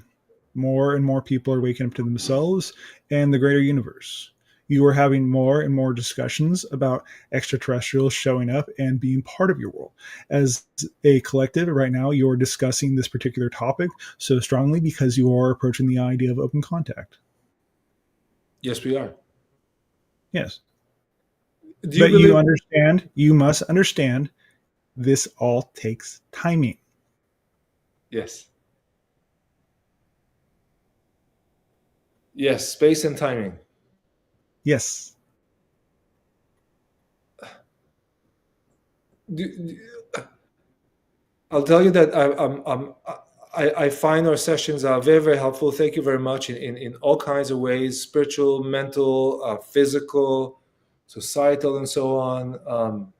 More and more people are waking up to themselves and the greater universe. You are having more and more discussions about extraterrestrials showing up and being part of your world. As a collective, right now, you're discussing this particular topic so strongly because you are approaching the idea of open contact. Yes, we are. Yes. Do you But believe? you must understand, this all takes timing. Yes. Yes, space and timing. Yes. I'll tell you that I find our sessions are very, very helpful. Thank you very much in all kinds of ways: spiritual, mental, physical, societal, and so on.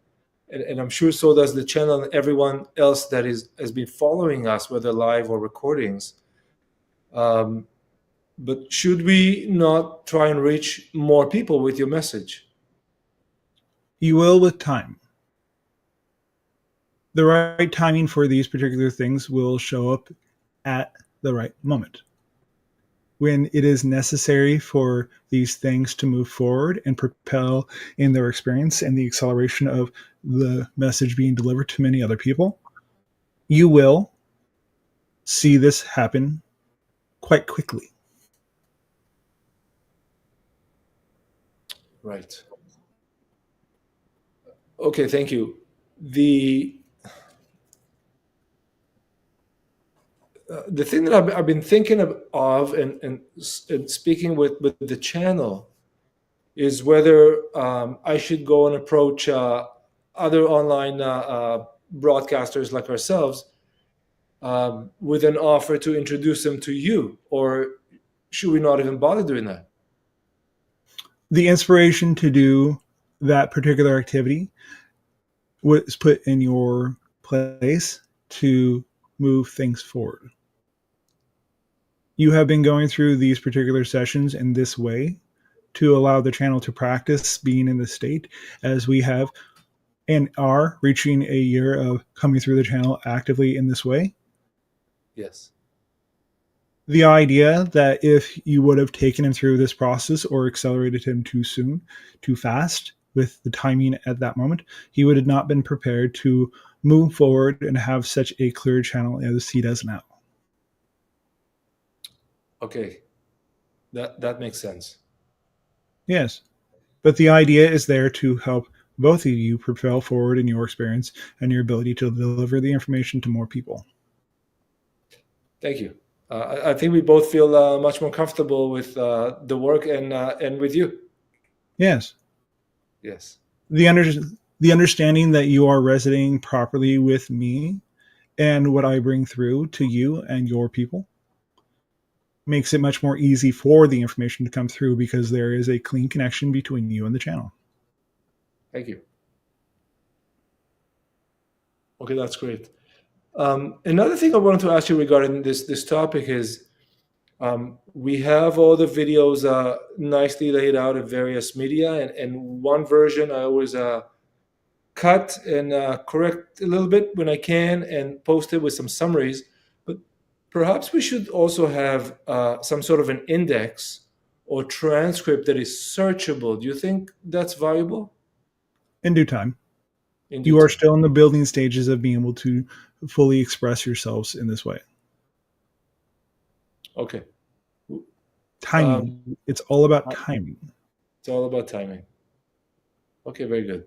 And I'm sure so does the channel and everyone else that has been following us, whether live or recordings. But should we not try and reach more people with your message? You will with time. The right timing for these particular things will show up at the right moment. When it is necessary for these things to move forward and propel in their experience and the acceleration of the message being delivered to many other people, you will see this happen quite quickly. Right. Okay, thank you. The thing that I've been thinking of and speaking with the channel is whether I should go and approach other online broadcasters like ourselves with an offer to introduce them to you, or should we not even bother doing that? The inspiration to do that particular activity was put in your place to move things forward. You have been going through these particular sessions in this way to allow the channel to practice being in this state, as we have and are reaching a year of coming through the channel actively in this way. Yes. The idea that if you would have taken him through this process or accelerated him too soon, too fast with the timing at that moment, he would have not been prepared to move forward and have such a clear channel as he does now. Okay, that makes sense. Yes. But the idea is there to help both of you propel forward in your experience and your ability to deliver the information to more people. Thank you. I think we both feel much more comfortable with the work and with you. Yes. Yes. The, under, the understanding that you are resonating properly with me and what I bring through to you and your people makes it much more easy for the information to come through because there is a clean connection between you and the channel. Thank you. Okay, that's great. Another thing I wanted to ask you regarding this topic is we have all the videos nicely laid out in various media, and one version I always cut and correct a little bit when I can and post it with some summaries. But perhaps we should also have some sort of an index or transcript that is searchable. Do you think that's valuable? In due time. In due You are time. still in the building stages of being able to fully express yourselves in this way. Okay. Timing. It's all about timing. It's all about timing. Okay, very good.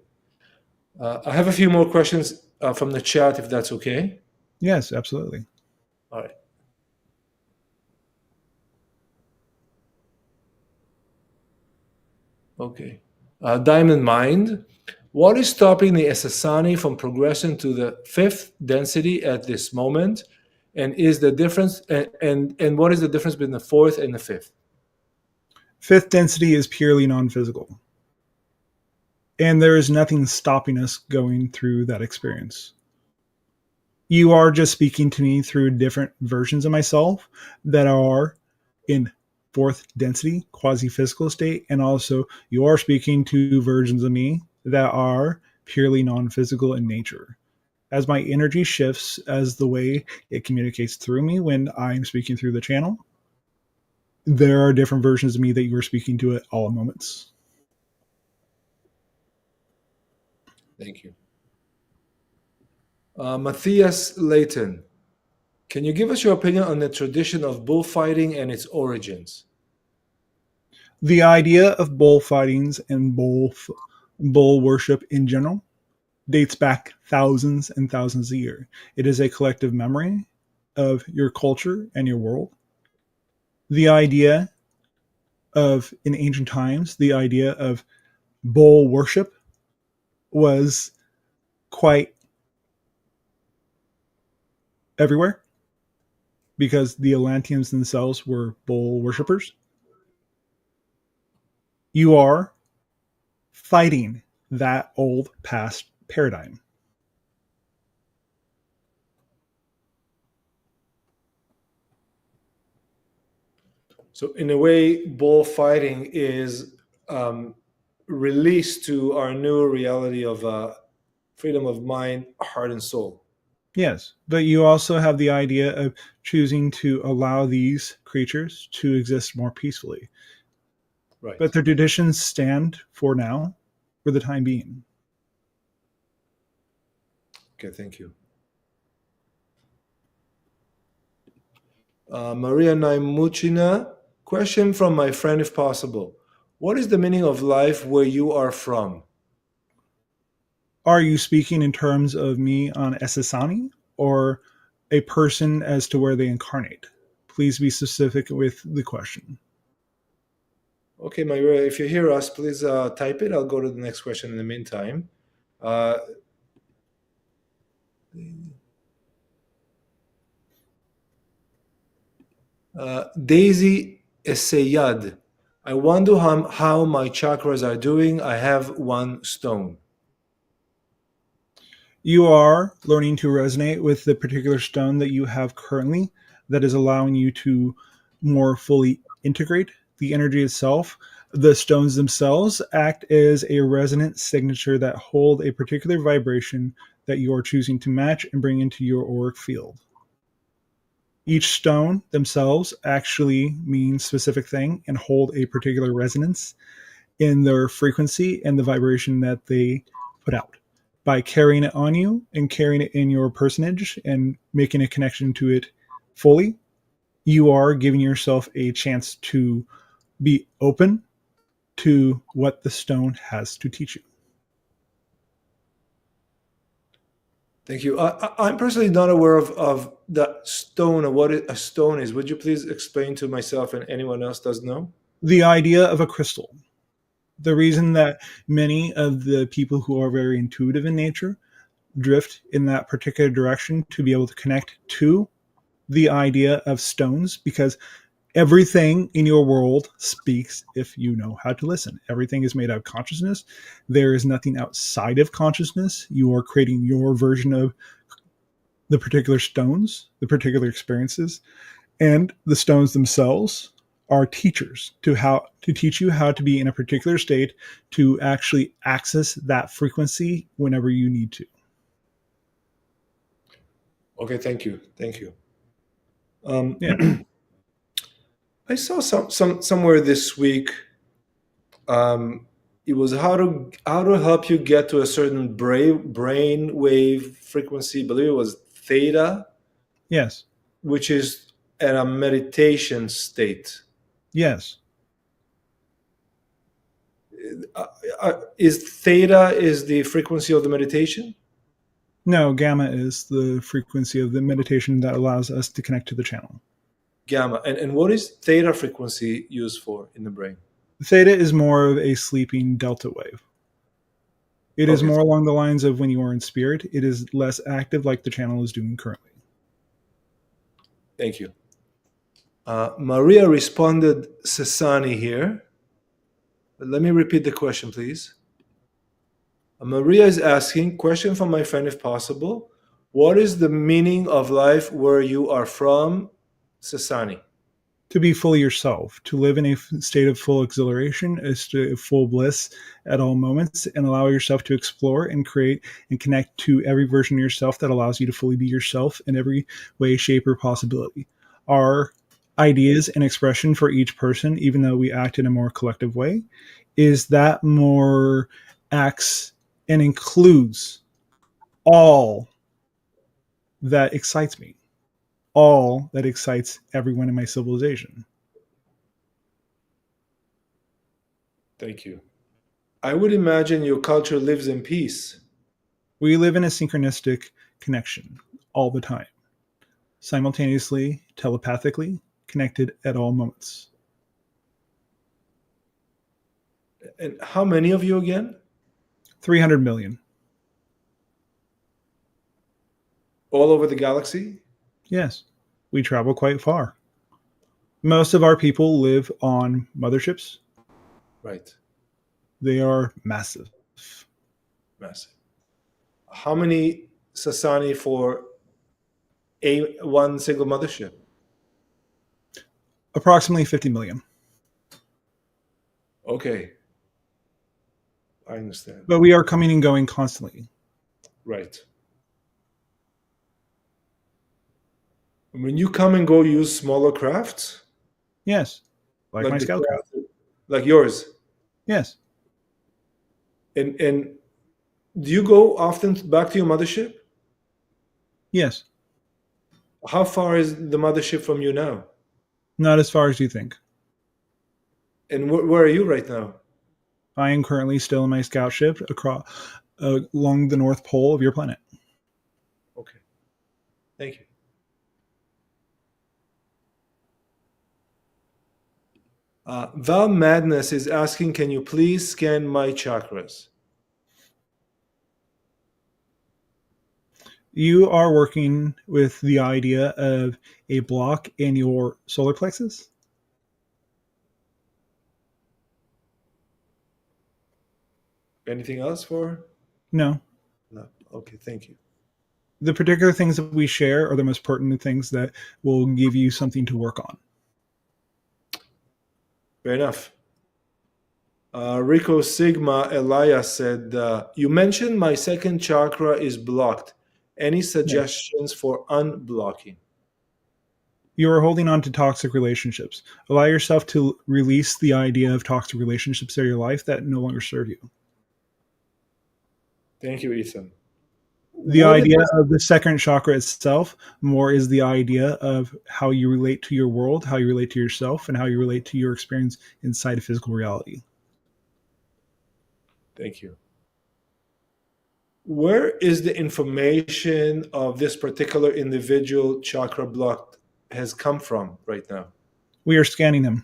I have a few more questions from the chat, if that's okay. Yes, absolutely. All right. Okay. Diamond Mind. What is stopping the Ssani from progressing to the fifth density at this moment? And is the difference and what is the difference between the fourth and the fifth? Fifth density is purely non-physical. And there is nothing stopping us going through that experience. You are just speaking to me through different versions of myself that are in fourth density, quasi-physical state, and also you are speaking to versions of me that are purely non-physical in nature. As my energy shifts as the way it communicates through me when I'm speaking through the channel, there are different versions of me that you are speaking to at all moments. Thank you. Matthias Layton, can you give us your opinion on the tradition of bullfighting and its origins? The idea of bullfightings and bull worship in general dates back thousands and thousands of years. It is a collective memory of your culture and your world. The idea of, in ancient times, the idea of bull worship was quite everywhere because the Atlanteans themselves were bull worshippers. You are fighting that old past paradigm. So, in a way, bullfighting is released to our new reality of freedom of mind, heart, and soul. Yes, but you also have the idea of choosing to allow these creatures to exist more peacefully. Right. But their traditions stand for now, for the time being. Okay, thank you. Maria Naimuchina, question from my friend, if possible. What is the meaning of life where you are from? Are you speaking in terms of me on Esasani or a person as to where they incarnate? Please be specific with the question. Okay, Mayura, if you hear us, please type it. I'll go to the next question in the meantime. Daisy Essayad. I wonder how my chakras are doing. I have one stone. You are learning to resonate with the particular stone that you have currently that is allowing you to more fully integrate the energy itself. The stones themselves act as a resonant signature that hold a particular vibration that you are choosing to match and bring into your auric field. Each stone themselves actually mean specific thing and hold a particular resonance in their frequency and the vibration that they put out. By carrying it on you and carrying it in your personage and making a connection to it fully, you are giving yourself a chance to be open to what the stone has to teach you. Thank you. I'm personally not aware of the stone or what a stone is. Would you please explain to myself and anyone else does know? The idea of a crystal. The reason that many of the people who are very intuitive in nature drift in that particular direction to be able to connect to the idea of stones, because everything in your world speaks if you know how to listen. Everything is made out of consciousness. There is nothing outside of consciousness. You are creating your version of the particular stones, the particular experiences, and the stones themselves are teachers to teach you how to be in a particular state to actually access that frequency whenever you need to. Okay, thank you. Thank you. Yeah. I saw somewhere this week. It was how to help you get to a certain brain wave frequency. I believe it was theta, Yes. which is at a meditation state. Yes. Is theta is the frequency of the meditation? No, gamma is the frequency of the meditation that allows us to connect to the channel. Gamma. And what is theta frequency used for in the brain? Theta is more of a sleeping delta wave. It is Okay. more along the lines of when you are in spirit. It is less active like the channel is doing currently. Thank you. Maria responded Sasani here. But let me repeat the question, please. Maria is asking, question from my friend if possible. What is the meaning of life where you are from, Sasani? To be fully yourself, to live in a state of full exhilaration, a state of full bliss at all moments, and allow yourself to explore and create and connect to every version of yourself that allows you to fully be yourself in every way, shape, or possibility. Our ideas and expression for each person, even though we act in a more collective way, is that more acts and includes all that excites me, all that excites everyone in my civilization. Thank you. I would imagine your culture lives in peace. We live in a synchronistic connection all the time, simultaneously, telepathically connected at all moments. And how many of you again? 300 million. All over the galaxy? Yes, we travel quite far. Most of our people live on motherships. Right. They are massive. Massive. How many Sasani for one single mothership? Approximately 50 million. Okay. I understand. But we are coming and going constantly. Right. When you come and go, you use smaller crafts? Yes. Like my the scout craft. like yours? Yes. And do you go often back to your mothership? Yes. How far is the mothership from you now? Not as far as you think. And where are you right now? I am currently still in my scout ship along the North Pole of your planet. Okay. Thank you. Val Madness is asking, can you please scan my chakras? You are working with the idea of a block in your solar plexus? Anything else for? No. No. Okay, thank you. The particular things that we share are the most pertinent things that will give you something to work on. Fair enough. Rico Sigma Elias said, you mentioned my second chakra is blocked. Any suggestions for unblocking? You are holding on to toxic relationships. Allow yourself to release the idea of toxic relationships in your life that no longer serve you. Thank you, Ethan. The What idea is- of the second chakra itself more is the idea of how you relate to your world, how you relate to yourself, and how you relate to your experience inside of physical reality. Thank you. Where is the information of this particular individual chakra block has come from right now? We are scanning them.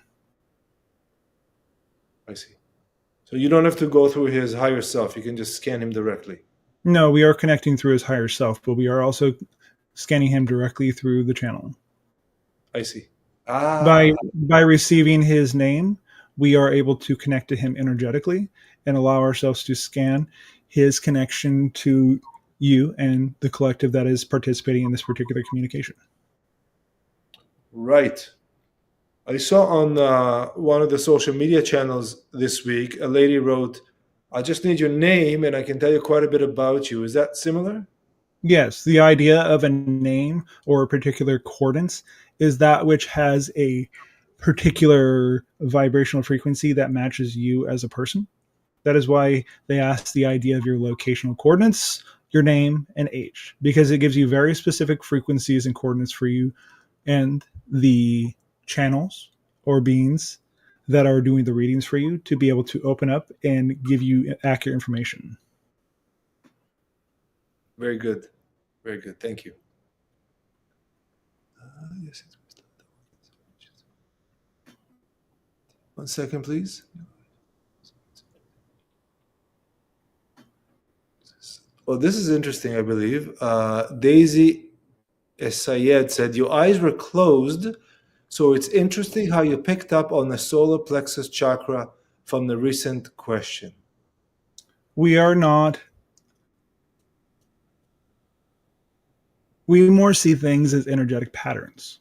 I see. So you don't have to go through his higher self. You can just scan him directly. No, we are connecting through his higher self, but we are also scanning him directly through the channel. I see. By receiving his name, we are able to connect to him energetically and allow ourselves to scan his connection to you and the collective that is participating in this particular communication. Right. I saw on one of the social media channels this week, a lady wrote, I just need your name and I can tell you quite a bit about you. Is that similar? Yes, the idea of a name or a particular coordinates is that which has a particular vibrational frequency that matches you as a person. That is why they ask the idea of your locational coordinates, your name, and age, because it gives you very specific frequencies and coordinates for you and the channels or beings that are doing the readings for you to be able to open up and give you accurate information. Very good. Very good. Thank you. Yes. 1 second, please. Well, this is interesting, I believe. Daisy Sayed said, your eyes were closed, so it's interesting how you picked up on the solar plexus chakra from the recent question. We are not. We more see things as energetic patterns.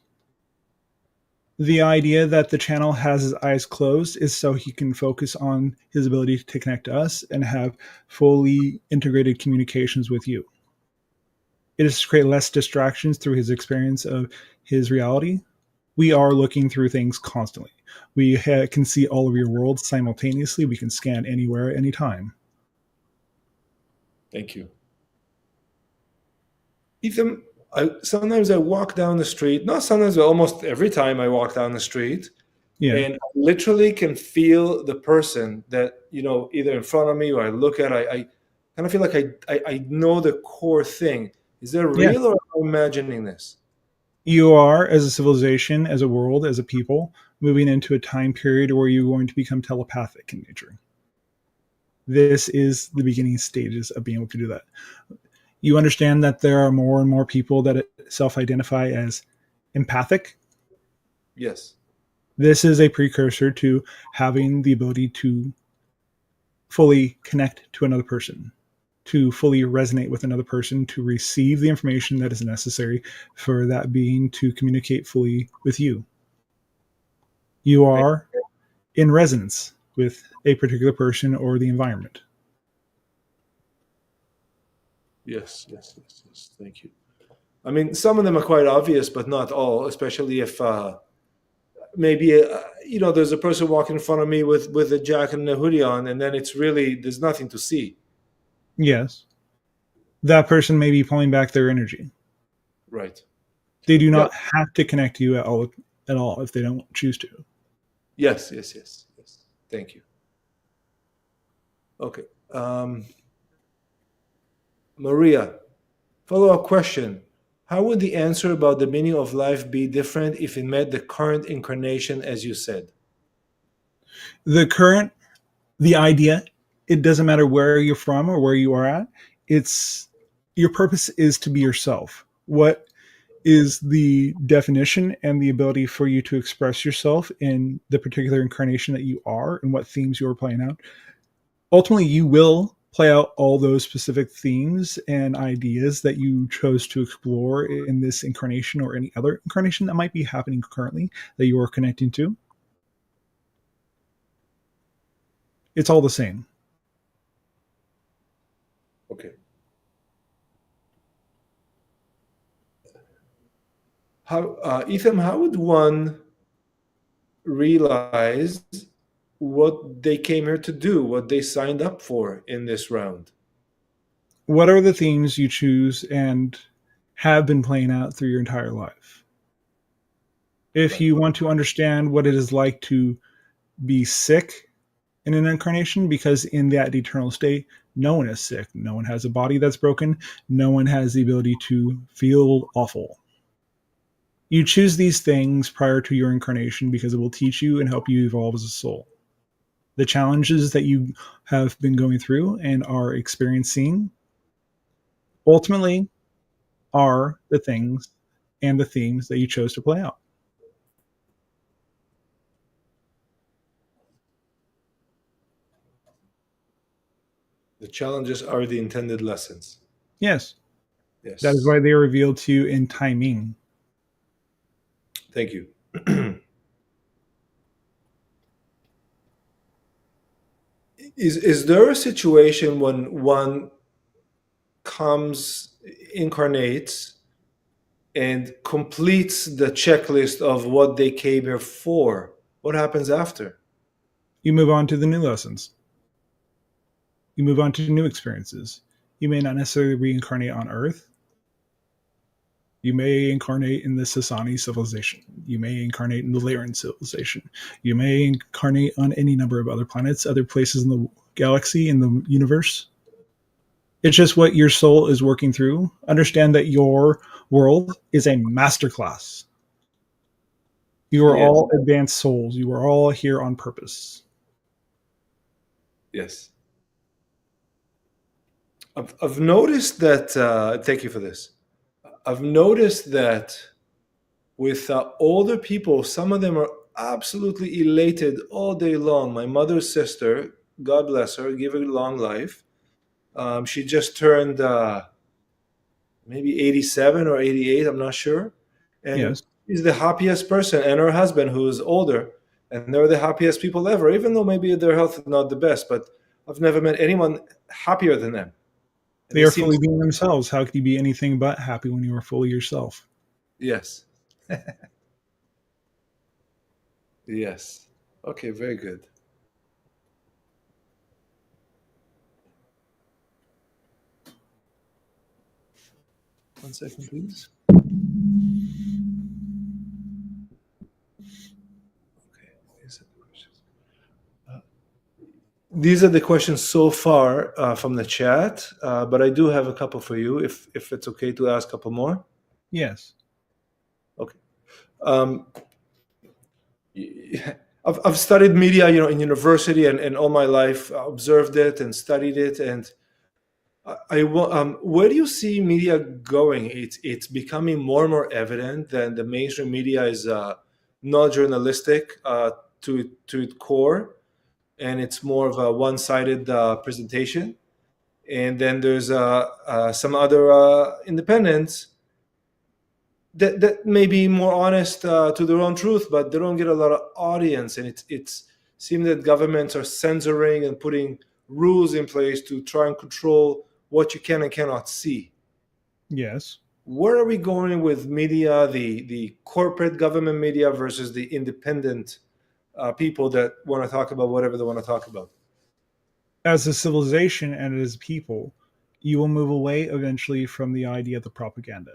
The idea that the channel has his eyes closed is so he can focus on his ability to connect to us and have fully integrated communications with you. It is to create less distractions through his experience of his reality. We are looking through things constantly. We can see all of your worlds simultaneously. We can scan anywhere, anytime. Thank you. Ethan, sometimes I walk down the street, not sometimes, but almost every time I walk down the street, Yeah. and I literally can feel the person that, either in front of me or I look at, I kind of feel like I know the core thing. Is that Yeah. real or am I imagining this? You are, as a civilization, as a world, as a people, moving into a time period where you're going to become telepathic in nature. This is the beginning stages of being able to do that. You understand that there are more and more people that self-identify as empathic. Yes. This is a precursor to having the ability to fully connect to another person, to fully resonate with another person, to receive the information that is necessary for that being to communicate fully with you. You are in resonance with a particular person or the environment. Yes. Thank you. I mean, some of them are quite obvious, but not all, especially if maybe, there's a person walking in front of me with a jacket and a hoodie on, and then there's nothing to see. Yes. That person may be pulling back their energy. Right. They do Yeah. not have to connect to you at all if they don't choose to. Yes. Thank you. Okay. Maria, follow-up question. How would the answer about the meaning of life be different if it met the current incarnation, as you said? The idea, it doesn't matter where you're from or where you are at. It's your purpose is to be yourself. What is the definition and the ability for you to express yourself in the particular incarnation that you are and what themes you're playing out? Ultimately, you will play out all those specific themes and ideas that you chose to explore in this incarnation or any other incarnation that might be happening currently that you are connecting to. It's all the same. Okay. Ethan, how would one realize what they came here to do, what they signed up for in this round? What are the themes you choose and have been playing out through your entire life? If Right. you want to understand what it is like to be sick in an incarnation, because in that eternal state, no one is sick. No one has a body that's broken. No one has the ability to feel awful. You choose these things prior to your incarnation because it will teach you and help you evolve as a soul. The challenges that you have been going through and are experiencing ultimately are the things and the themes that you chose to play out. The challenges are the intended lessons. Yes, that is Yes. why they are revealed to you in timing. Thank you. Is there a situation when one comes, incarnates, and completes the checklist of what they came here for? What happens after? You move on to the new lessons. You move on to new experiences. You may not necessarily reincarnate on Earth. You may incarnate in the Sasani civilization. You may incarnate in the Lyran civilization. You may incarnate on any number of other planets, other places in the galaxy, in the universe. It's just what your soul is working through. Understand that your world is a masterclass. You are Yeah. all advanced souls. You are all here on purpose. Yes. I've noticed that, thank you for this. I've noticed that with older people, some of them are absolutely elated all day long. My mother's sister, God bless her, give her long life. She just turned maybe 87 or 88, I'm not sure. And Yes. she's the happiest person, and her husband, who's older, and they're the happiest people ever, even though maybe their health is not the best. But I've never met anyone happier than them. And They they are seem, fully being themselves. How could you be anything but happy when you are fully yourself? yes. Yes. Okay, very good. One second, please. Okay, these are the questions so far from the chat, but I do have a couple for you, if it's okay to ask a couple more. Yes. Okay. Um, I've studied media, in university, and all my life observed it and studied it. And where do you see media going? It's becoming more and more evident that the mainstream media is not journalistic to its core, and it's more of a one-sided presentation. And then there's some other independents that may be more honest to their own truth, but they don't get a lot of audience. And it's seems that governments are censoring and putting rules in place to try and control what you can and cannot see. Yes. Where are we going with media, the corporate government media versus the independent people that want to talk about whatever they want to talk about? As a civilization and as people, you will move away eventually from the idea of the propaganda.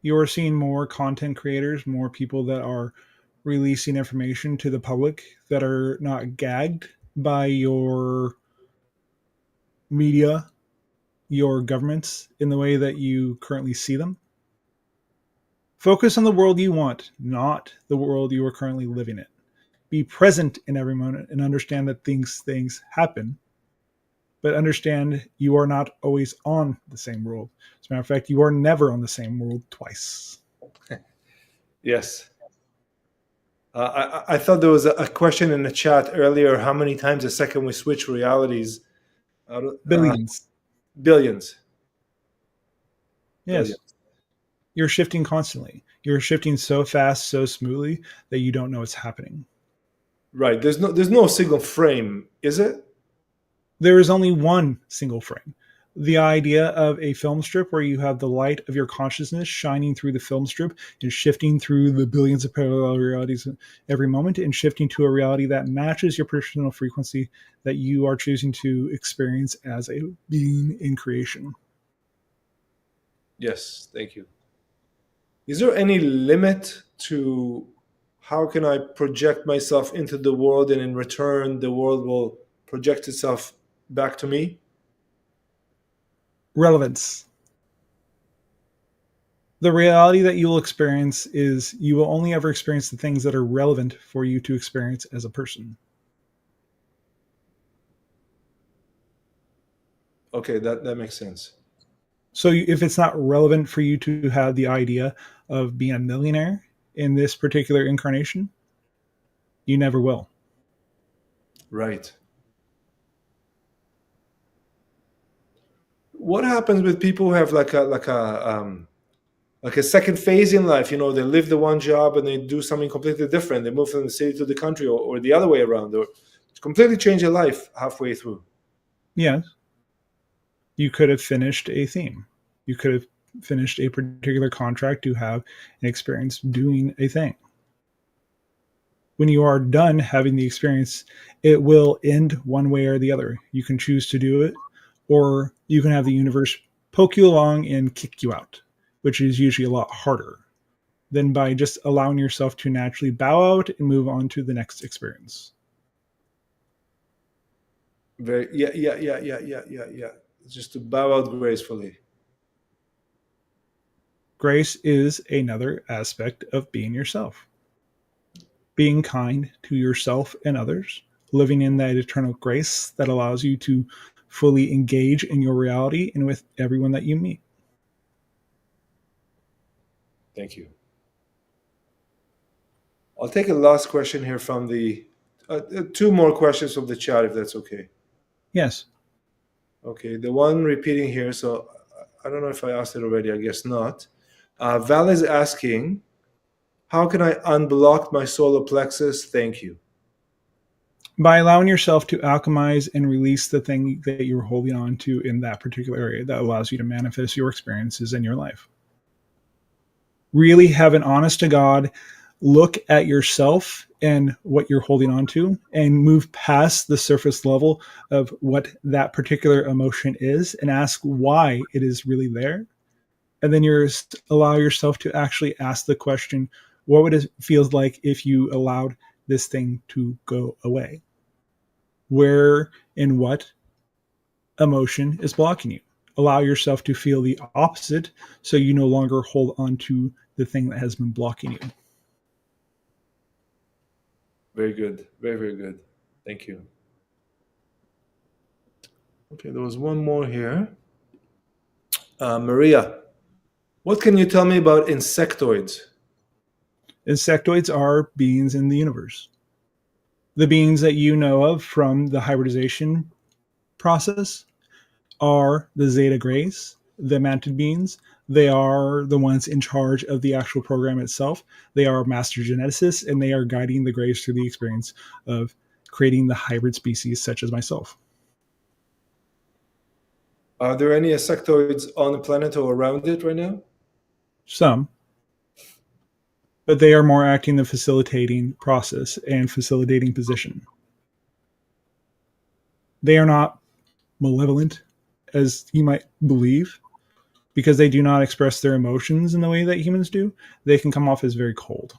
You are seeing more content creators, more people that are releasing information to the public that are not gagged by your media, your governments in the way that you currently see them. Focus on the world you want, not the world you are currently living in. Be present in every moment and understand that things happen, but understand you are not always on the same world. As a matter of fact, you are never on the same world twice. Yes. I thought there was a question in the chat earlier. How many times a second we switch realities? Billions. Billions. Yes. Billions. You're shifting constantly. You're shifting so fast, so smoothly that you don't know what's happening. Right. There's no single frame, is it? There is only one single frame. The idea of a film strip where you have the light of your consciousness shining through the film strip and shifting through the billions of parallel realities every moment and shifting to a reality that matches your personal frequency that you are choosing to experience as a being in creation. Yes, thank you. Is there any limit to how can I project myself into the world and in return the world will project itself back to me? Relevance. The reality that you will experience is you will only ever experience the things that are relevant for you to experience as a person. Okay, that makes sense. So if it's not relevant for you to have the idea of being a millionaire in this particular incarnation, you never will. Right. What happens with people who have like a second phase in life? You know, they live the one job and they do something completely different. They move from the city to the country, or the other way around, or completely change their life halfway through. Yes. You could have finished a theme. You could have finished a particular contract to have an experience doing a thing. When you are done having the experience, it will end one way or the other. You can choose to do it, or you can have the universe poke you along and kick you out, which is usually a lot harder than by just allowing yourself to naturally bow out and move on to the next experience. Very, yeah. Just to bow out gracefully. Grace is another aspect of being yourself. Being kind to yourself and others, living in that eternal grace that allows you to fully engage in your reality and with everyone that you meet. Thank you. I'll take a last question here from the two more questions from the chat, if that's okay. Yes. Okay, the one repeating here, so I don't know if I asked it already, I guess not. Val is asking, how can I unblock my solar plexus? Thank you. By allowing yourself to alchemize and release the thing that you're holding on to in that particular area that allows you to manifest your experiences in your life. Really have an honest to God look at yourself and what you're holding on to and move past the surface level of what that particular emotion is and ask why it is really there. And then you allow yourself to actually ask the question, what would it feel like if you allowed this thing to go away? Where and what emotion is blocking you? Allow yourself to feel the opposite so you no longer hold on to the thing that has been blocking you. Very good. Very, very good. Thank you. Okay, there was one more here. Maria, what can you tell me about insectoids? Insectoids are beings in the universe. The beings that you know of from the hybridization process are the Zeta Grays, the manted beings. They are the ones in charge of the actual program itself. They are master geneticists, and they are guiding the Grays through the experience of creating the hybrid species such as myself. Are there any insectoids on the planet or around it right now? Some, but they are more acting the facilitating process and facilitating position. They are not malevolent as you might believe, because they do not express their emotions in the way that humans do. They can come off as very cold.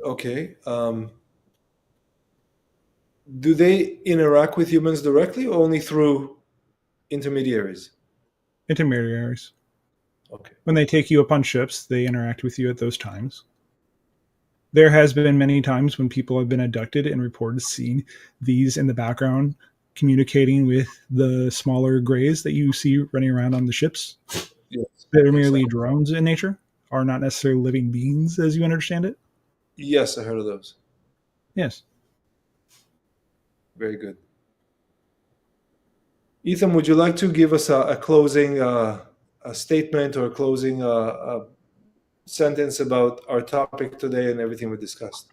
Okay. Do they interact with humans directly or only through intermediaries? Intermediaries. Okay. When they take you up on ships, they interact with you at those times. There has been many times when people have been abducted and reported seeing these in the background communicating with the smaller grays that you see running around on the ships. Yes. That are Yes, merely drones in nature, are not necessarily living beings as you understand it. yes, I heard of those. Yes. Very good. Ethan, would you like to give us a closing a statement or a closing sentence about our topic today and everything we discussed?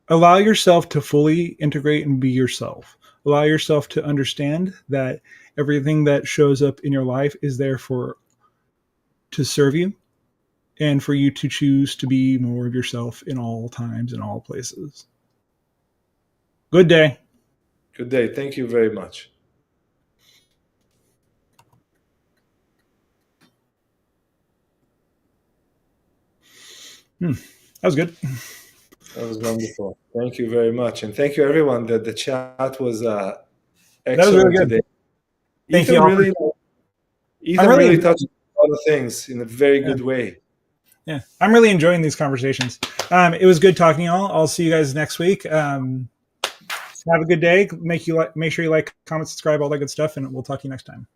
Allow yourself to fully integrate and be yourself. Allow yourself to understand that everything that shows up in your life is there for to serve you and for you to choose to be more of yourself in all times and all places. Good day. Good day. Thank you very much. That was good. That was wonderful. Thank you very much. And thank you, everyone. The chat was excellent really good. today. Thank you Ethan all. really, I'm really touched a lot of things in a very good way. Yeah, I'm really enjoying these conversations. It was good talking to y'all. I'll see you guys next week. Have a good day. Make sure you like, comment, subscribe, all that good stuff, and we'll talk to you next time.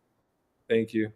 Thank you.